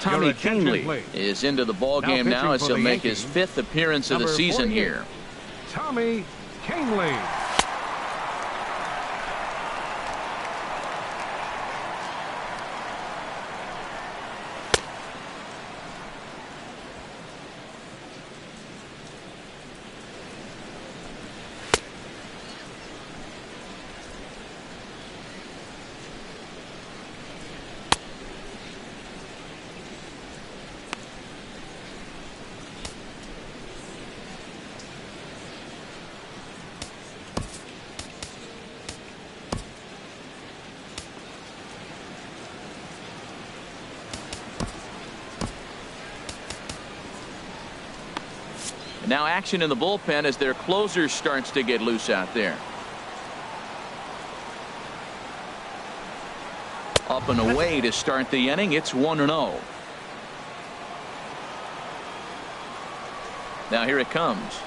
Tommy Kahnle is into the ball game now as he'll make his 5th appearance of the season here. Tommy Kahnle. Now action in the bullpen as their closer starts to get loose out there. Up and away to start the inning. It's 1-0. Now here it comes.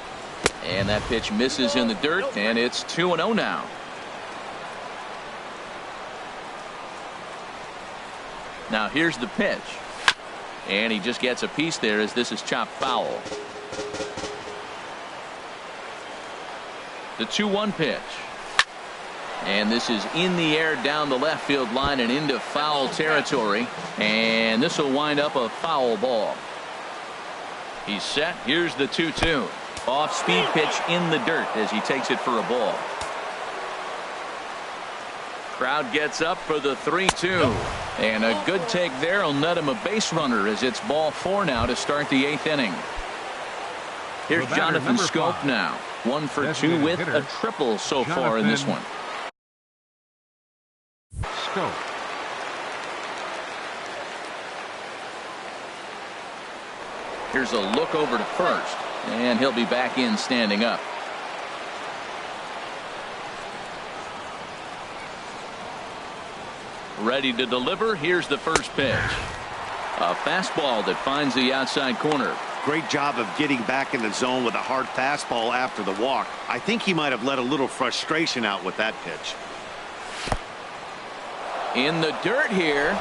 And that pitch misses in the dirt, and it's 2-0 now. Now here's the pitch. And he just gets a piece there as this is chopped foul. The 2-1 pitch. And this is in the air down the left field line and into foul territory. And this will wind up a foul ball. He's set. Here's the 2-2. Off-speed pitch in the dirt as he takes it for a ball. Crowd gets up for the 3-2. And a good take there will net him a base runner as it's ball 4 now to start the 8th inning. Here's Jonathan Scope now. 1 for 2 with a triple so far in this one. Scope. Here's a look over to first, and he'll be back in standing up. Ready to deliver. Here's the first pitch. A fastball that finds the outside corner. Great job of getting back in the zone with a hard fastball after the walk. I think he might have let a little frustration out with that pitch. In the dirt here.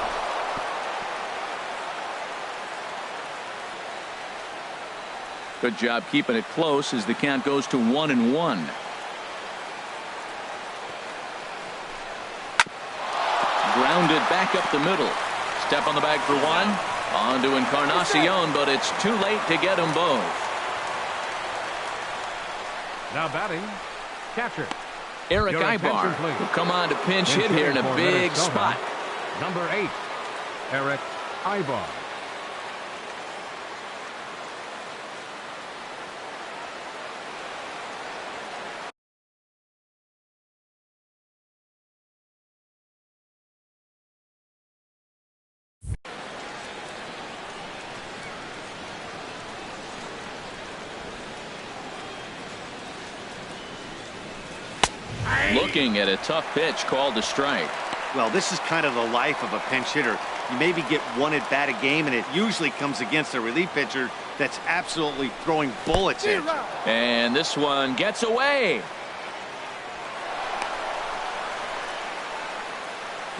Good job keeping it close as the count goes to 1-1. Grounded back up the middle. Step on the bag for 1. On to Encarnacion, but it's too late to get them both. Now batting, catcher. Eric Ibar will come on to pinch hit here in a big spot. Number 8, Eric Ibar. Looking at a tough pitch called a strike. Well, this is kind of the life of a pinch hitter. You maybe get 1 at bat a game, and it usually comes against a relief pitcher that's absolutely throwing bullets at you. And this one gets away.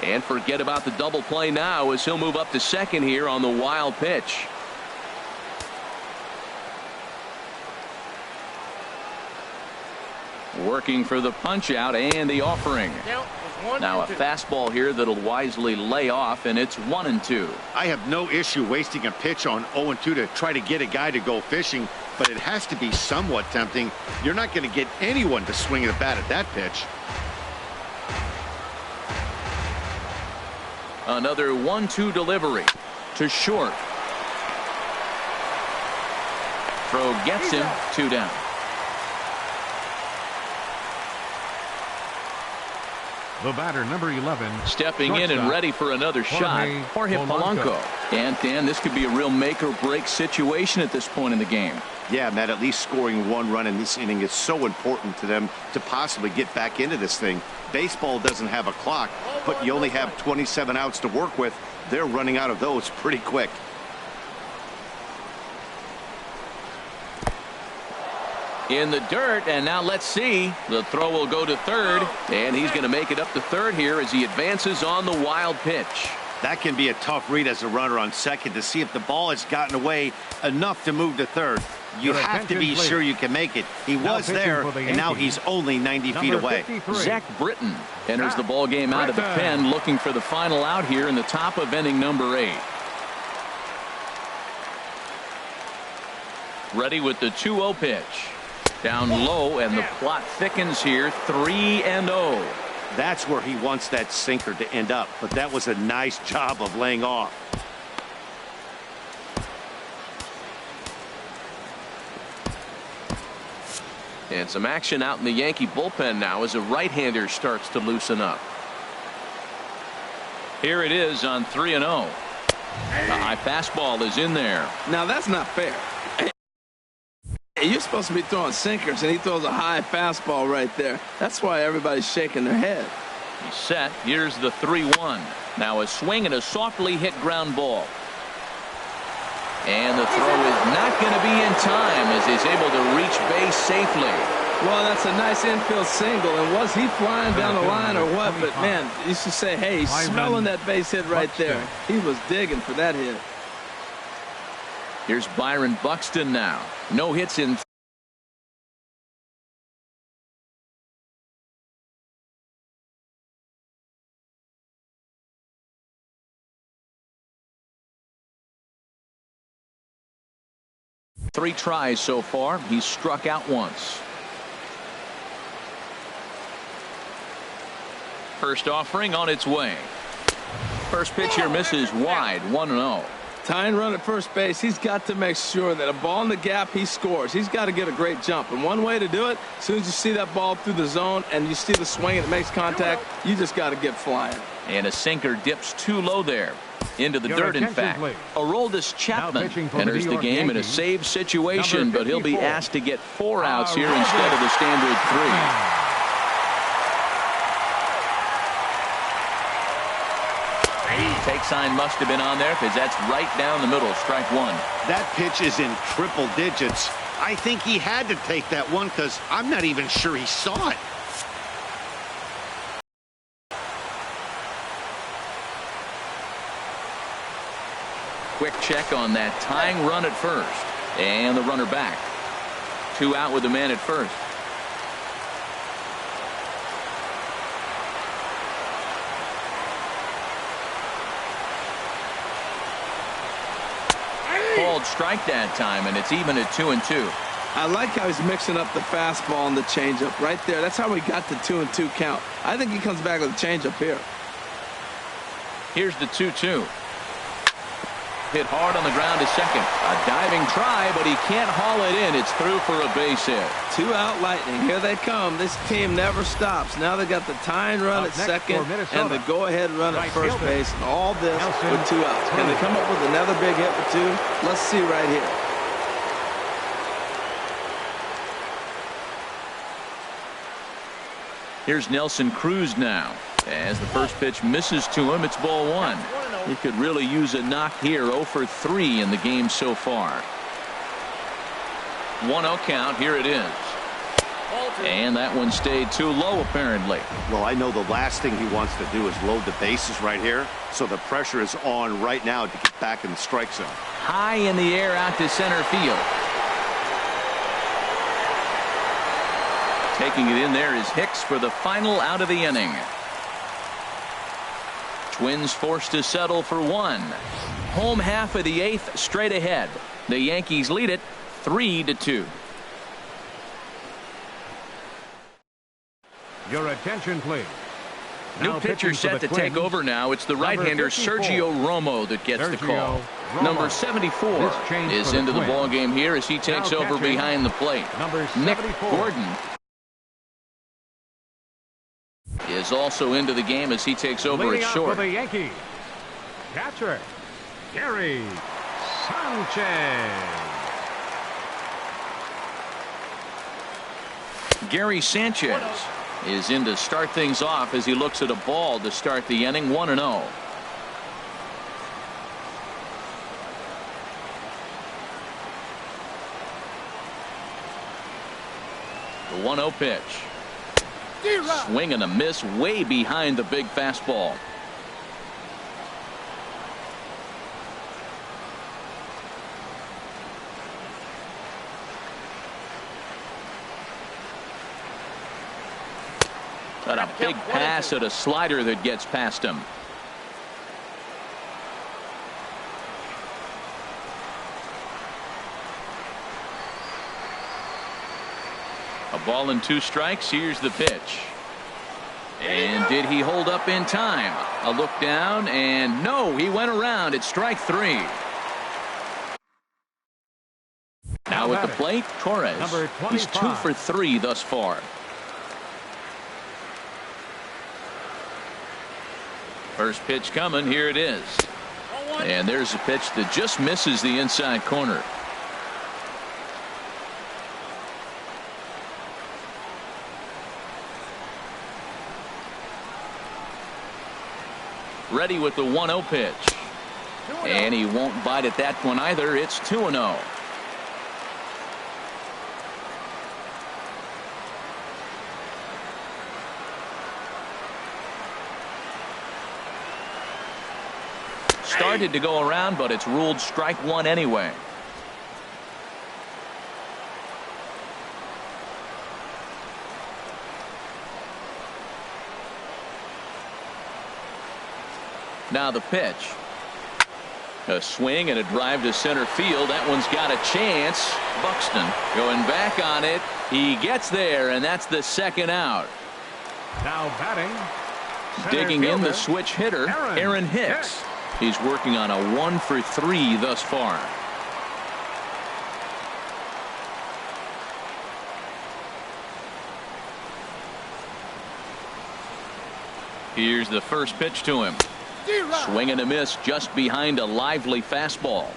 And forget about the double play now as he'll move up to second here on the wild pitch. Working for the punch out and the offering. Now a fastball here that'll wisely lay off, and it's 1-2. I have no issue wasting a pitch on 0-2 to try to get a guy to go fishing, but it has to be somewhat tempting. You're not going to get anyone to swing the bat at that pitch. Another 1-2 delivery to short. Throw gets him, 2 down. The batter, number 11. Stepping in and ready for another shot, Jorge Polanco. And Dan, this could be a real make or break situation at this point in the game. Yeah, Matt, at least scoring 1 run in this inning is so important to them to possibly get back into this thing. Baseball doesn't have a clock, but you only have 27 outs to work with. They're running out of those pretty quick. In the dirt, and now let's see. The throw will go to third, and he's going to make it up to third here as he advances on the wild pitch. That can be a tough read as a runner on second to see if the ball has gotten away enough to move to third. You have to be sure you can make it. He was there, and now he's only 90 feet away. Zach Britton enters the ball game out of the pen, looking for the final out here in the top of inning number 8. Ready with the 2-0 pitch. Down low, and the plot thickens here, 3-0. That's where he wants that sinker to end up, but that was a nice job of laying off. And some action out in the Yankee bullpen now as a right-hander starts to loosen up. Here it is on 3-0. The high fastball is in there. Now that's not fair. You're supposed to be throwing sinkers, and he throws a high fastball right there. That's why everybody's shaking their head. He's set. Here's the 3-1. Now a swing and a softly hit ground ball. And the throw is not going to be in time as he's able to reach base safely. Well, that's a nice infield single. And was he flying down the line or what? But, man, you should say, hey, he's smelling that base hit right there. He was digging for that hit. Here's Byron Buxton now. No hits in. Three tries so far. He's struck out once. First offering on its way. First pitch here misses wide, 1-0. Tying run at first base, he's got to make sure that a ball in the gap, he scores. He's got to get a great jump. And one way to do it, as soon as you see that ball through the zone and you see the swing and it makes contact, you just got to get flying. And a sinker dips too low there. Into the dirt, in fact. Aroldis Chapman enters the game in a save situation, but he'll be asked to get 4 outs here instead of the standard 3. Take sign must have been on there because that's right down the middle, strike 1. That pitch is in triple digits. I think he had to take that one because I'm not even sure he saw it. Quick check on that tying run at first. And the runner back. 2 out with the man at first. Called strike that time, and it's even at 2-2. I like how he's mixing up the fastball and the changeup right there. That's how we got the 2-2 count. I think he comes back with a changeup here. Here's the 2-2. Hit hard on the ground to second. A diving try, but he can't haul it in. It's through for a base hit. 2 out Lightning. Here they come. This team never stops. Now they got the tying run at second and the go-ahead run at first base. And all this with 2 outs. Can they come up with another big hit for 2? Let's see right here. Here's Nelson Cruz now. As the first pitch misses to him, it's ball 1. He could really use a knock here. 0 for 3 in the game so far. 1-0 count. Here it is. And that one stayed too low, apparently. Well, I know the last thing he wants to do is load the bases right here. So the pressure is on right now to get back in the strike zone. High in the air out to center field. Taking it in there is Hicks for the final out of the inning. Twins forced to settle for one. Home half of the 8th straight ahead. The Yankees lead it 3-2. Your attention, please. New Now pitcher pitching for set the to take Twins, over now. It's the number right-hander 54. Sergio Romo that gets the call. Romo. Number 74 This change is for the into the Twins. ball game here as he takes Now over catching, behind the plate. number Nick 74. Gordon is also into the game as he takes over Leading at out short. for the Yankees, catcher Gary Sanchez. Gary Sanchez is in to start things off as he looks at a ball to start the inning. 1-0. The 1-0 pitch. Swing and a miss way behind the big fastball. Got a big pass at a slider that gets past him. A ball and 2 strikes. Here's the pitch. And did he hold up in time? A look down, and no, he went around. It's strike 3. Now at the plate, Torres. Number He's 2 for 3 thus far. First pitch coming. Here it is. And there's a pitch that just misses the inside corner. Ready with the 1-0 pitch. And he won't bite at that one either. It's 2-0. Started to go around, but it's ruled strike 1 anyway. Now the pitch. A swing and a drive to center field. That one's got a chance. Buxton going back on it. He gets there, and that's the second out. Now batting. Digging in the switch hitter, Aaron Hicks. He's working on a 1 for 3 thus far. Here's the first pitch to him. Swing and a miss just behind a lively fastball.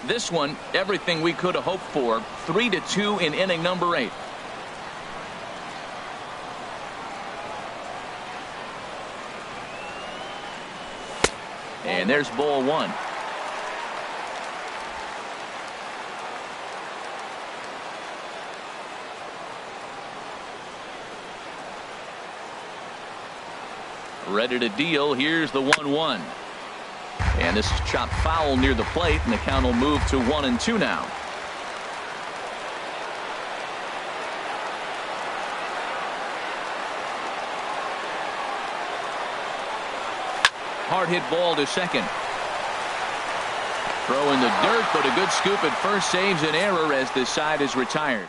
This one, everything we could have hoped for. 3-2 in inning number 8. And there's ball 1. Ready to deal. Here's the 1-1. And this is chopped foul near the plate, and the count will move to 1-2 now. Hard hit ball to second. Throw in the dirt, but a good scoop at first saves an error as this side is retired.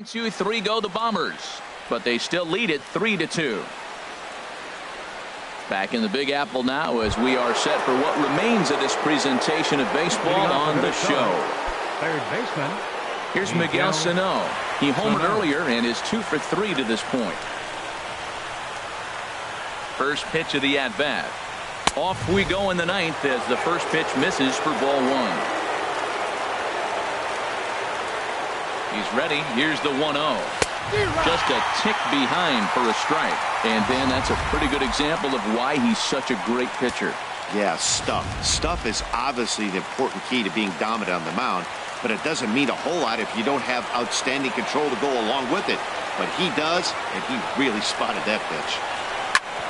1-2-3 go the Bombers, but they still lead it 3-2. Back in the Big Apple now as we are set for what remains of this presentation of baseball on the show. Third baseman. Here's Miguel Sano. He homered earlier and is 2 for 3 to this point. First pitch of the at-bat. Off we go in the 9th as the first pitch misses for ball 1. He's ready. Here's the 1-0. Just a tick behind for a strike. And Ben, that's a pretty good example of why he's such a great pitcher. Yeah, stuff. Stuff is obviously the important key to being dominant on the mound, but it doesn't mean a whole lot if you don't have outstanding control to go along with it. But he does, and he really spotted that pitch.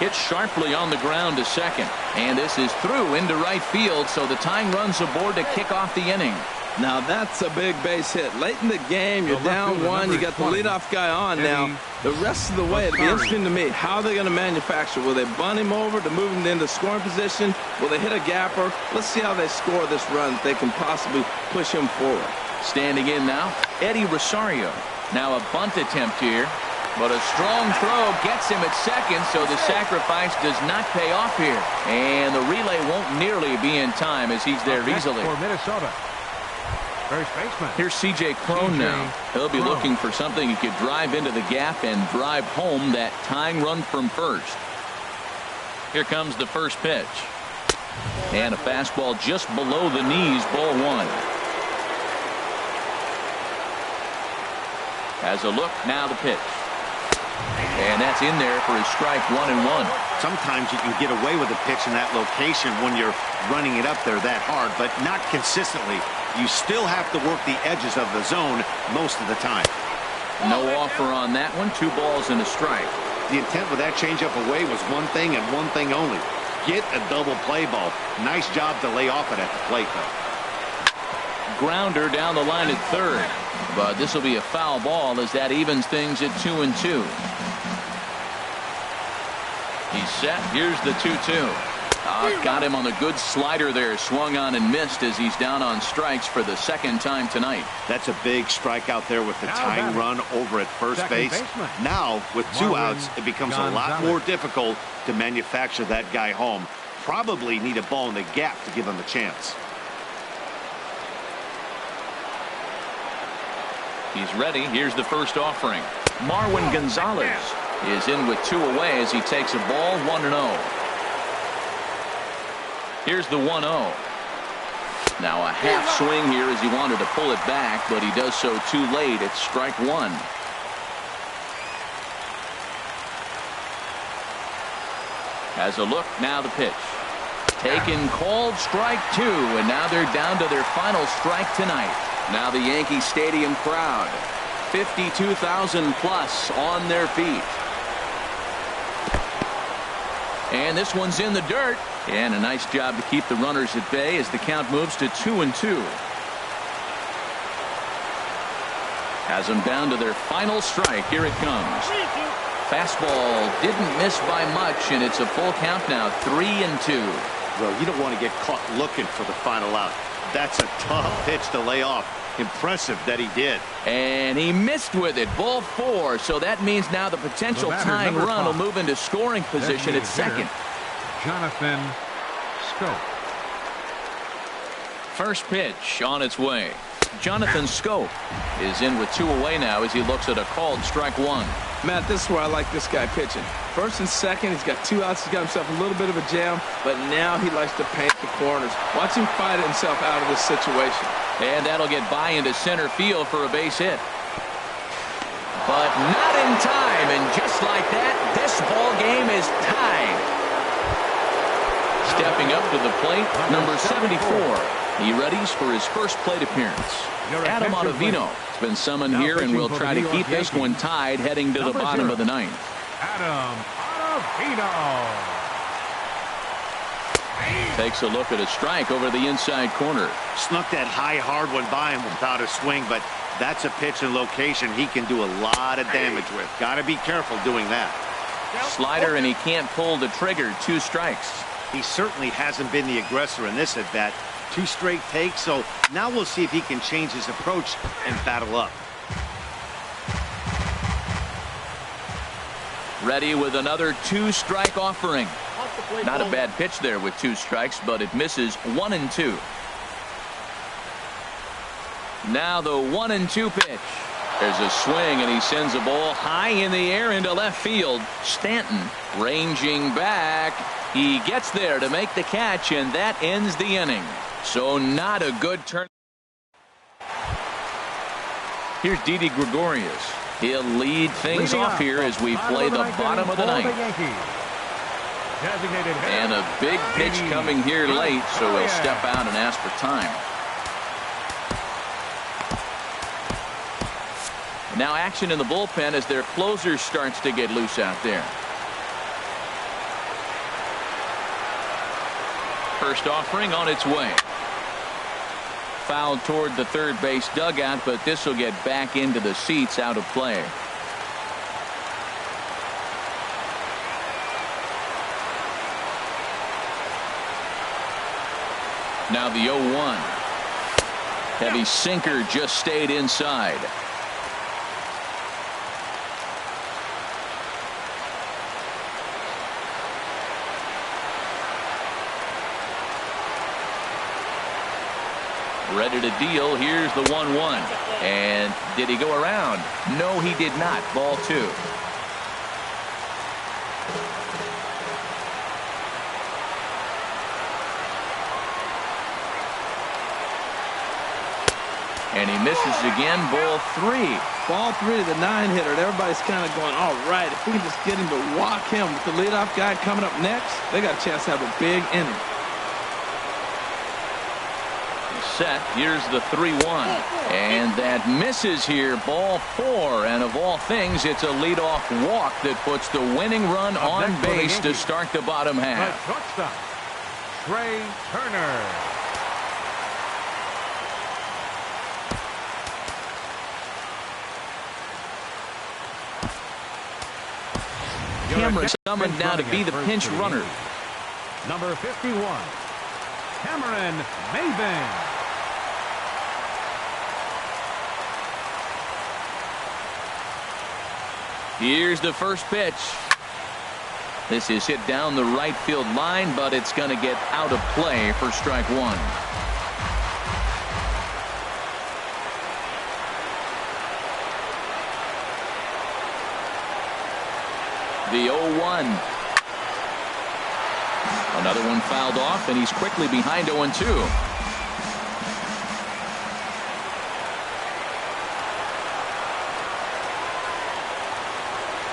Hit sharply on the ground to second. And this is through into right field, so the tying run's aboard to kick off the inning. Now that's a big base hit. Late in the game, you're down one. You got the leadoff guy on now. The rest of the way, it'll be interesting to me how they're going to manufacture. Will they bunt him over to move him into scoring position? Will they hit a gapper? Let's see how they score this run. They can possibly push him forward. Standing in now, Eddie Rosario. Now a bunt attempt here, but a strong throw gets him at second, so the sacrifice does not pay off here. And the relay won't nearly be in time as he's there easily. For Minnesota, first baseman. Here's C.J. Cron now. He'll be looking for something he could drive into the gap and drive home that tying run from first. Here comes the first pitch. And a fastball just below the knees, ball one. Has a look, now the pitch. And that's in there for his strike 1-1. Sometimes you can get away with a pitch in that location when you're running it up there that hard, but not consistently. You still have to work the edges of the zone most of the time. No offer on that one. 2 balls and a strike. The intent with that changeup away was one thing and one thing only. Get a double play ball. Nice job to lay off it at the plate, though. Grounder down the line at third, but this will be a foul ball as that evens things at 2-2. He's set. Here's the 2-2. Got him on a good slider there. Swung on and missed as he's down on strikes for the second time tonight. That's a big strikeout there with the tying run over at first base. Now, with 2 outs, it becomes a lot more difficult to manufacture that guy home. Probably need a ball in the gap to give him a chance. He's ready. Here's the first offering. Marwin Gonzalez is in with 2 away as he takes a ball 1-0. Here's the 1-0. Now a half swing here as he wanted to pull it back, but he does so too late. It's strike 1. Has a look, now the pitch. Taken, called, strike 2, and now they're down to their final strike tonight. Now the Yankee Stadium crowd, 52,000 plus on their feet. And this one's in the dirt. And a nice job to keep the runners at bay as the count moves to 2-2. Has them down to their final strike. Here it comes. Fastball didn't miss by much, and it's a full count now, 3-2. Well, you don't want to get caught looking for the final out. That's a tough pitch to lay off. Impressive that he did. And he missed with it. Ball 4. So that means now the potential tying run will move into scoring position at second. Jonathan Schoop. First pitch on its way. Jonathan Schoop is in with 2 away now as he looks at a called strike 1. Matt, this is where I like this guy pitching. First and second, he's got 2 outs. He's got himself a little bit of a jam, but now he likes to paint the corners. Watch him fight himself out of this situation. And that'll get by into center field for a base hit. But not in time, and just like that, this ball game is tied. Stepping up to the plate, number 74. He readies for his first plate appearance. Adam Ottavino has been summoned here and will try to keep this one tied heading to the bottom of the 9th. Adam Ottavino. Takes a look at a strike over the inside corner. Snuck that high hard one by him without a swing, but that's a pitch and location he can do a lot of damage with. Got to be careful doing that. Slider, and he can't pull the trigger. 2 strikes. He certainly hasn't been the aggressor in this at bat. 2 straight takes, so now we'll see if he can change his approach and battle up. Ready with another 2-strike offering. Not a bad pitch there with 2 strikes, but it misses 1-2. Now the 1-2 pitch. There's a swing, and he sends a ball high in the air into left field. Stanton ranging back. He gets there to make the catch, and that ends the inning. So not a good turn. Here's Didi Gregorius. He'll lead things off here as we play the bottom of the 9th. And a big pitch coming here late, so he'll step out and ask for time. Now action in the bullpen as their closer starts to get loose out there. first offering on its way. Foul toward the third base dugout, but this will get back into the seats, out of play. Now the 0-1. Heavy sinker just stayed inside. Ready to deal. Here's the 1-1. And did he go around? No, he did not. Ball 2. And he misses again. Ball 3. Ball 3 to the 9-hitter. And everybody's kind of going, all right, if we can just get him to walk him with the leadoff guy coming up next, they got a chance to have a big inning. Set. Here's the 3-1. And that misses here. Ball 4. And of all things, it's a leadoff walk that puts the winning run on base to start the bottom half. Shortstop, Trey Turner. Cameron summoned now to be the pinch runner. Number 51, Cameron Maven. Here's the first pitch. This is hit down the right field line, but it's going to get out of play for strike 1. The 0-1. Another one fouled off, and he's quickly behind 0-2.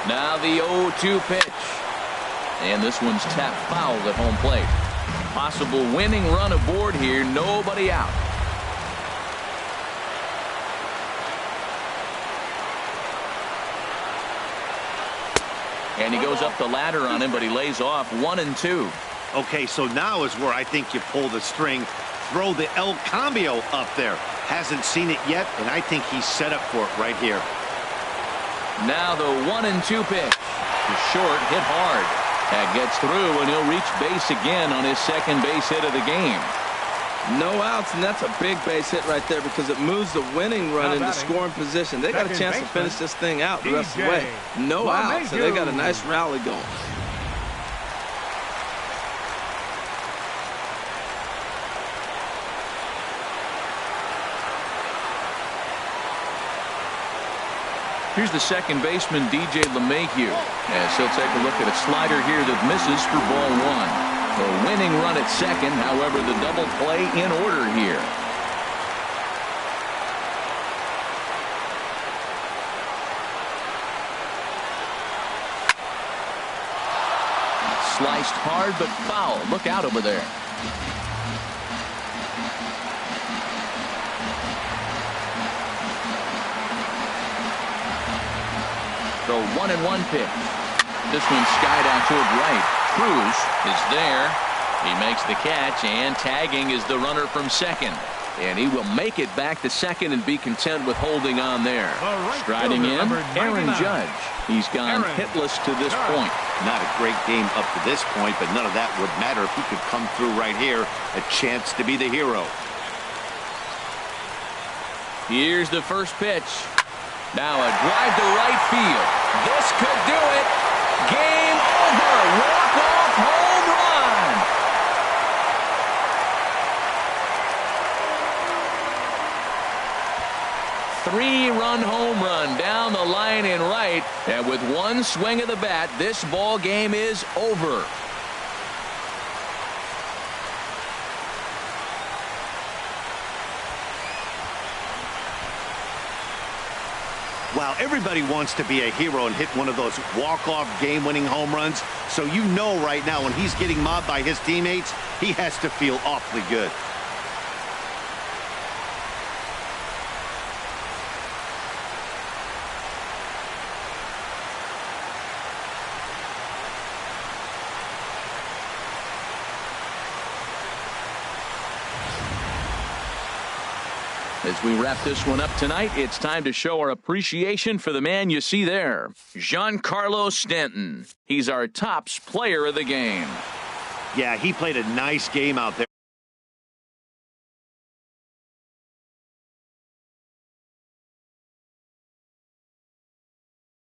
Now the 0-2 pitch. And this one's tapped foul at home plate. Possible winning run aboard here. Nobody out. And he goes up the ladder on him, but he lays off 1-2. Okay, so now is where I think you pull the string. Throw the El Cambio up there. Hasn't seen it yet, and I think he's set up for it right here. Now the 1-2 pitch. Short, hit hard. That gets through, and he'll reach base again on his second base hit of the game. No outs, and that's a big base hit right there because it moves the winning run into scoring position. They got a chance to finish this thing out the rest of the way. No outs, and they got a nice rally going. Here's the second baseman, DJ LeMahieu, as he'll take a look at a slider here that misses for ball 1. The winning run at second, however, the double play in order here. Sliced hard but foul. Look out over there. The 1-1 pitch. This one skied out toward right. Cruz is there. He makes the catch, and tagging is the runner from second. And he will make it back to second and be content with holding on there. Striding in, Aaron Judge. He's gone hitless to this point. Not a great game up to this point, but none of that would matter if he could come through right here. A chance to be the hero. Here's the first pitch. Now a drive to right field. This could do it. Game over. Walk-off home run. Three-run home run down the line in right. And with one swing of the bat, this ball game is over. Wow, everybody wants to be a hero and hit one of those walk-off game-winning home runs. So you know right now when he's getting mobbed by his teammates, he has to feel awfully good. As we wrap this one up tonight, it's time to show our appreciation for the man you see there, Giancarlo Stanton. He's our Topps player of the game. Yeah, he played a nice game out there.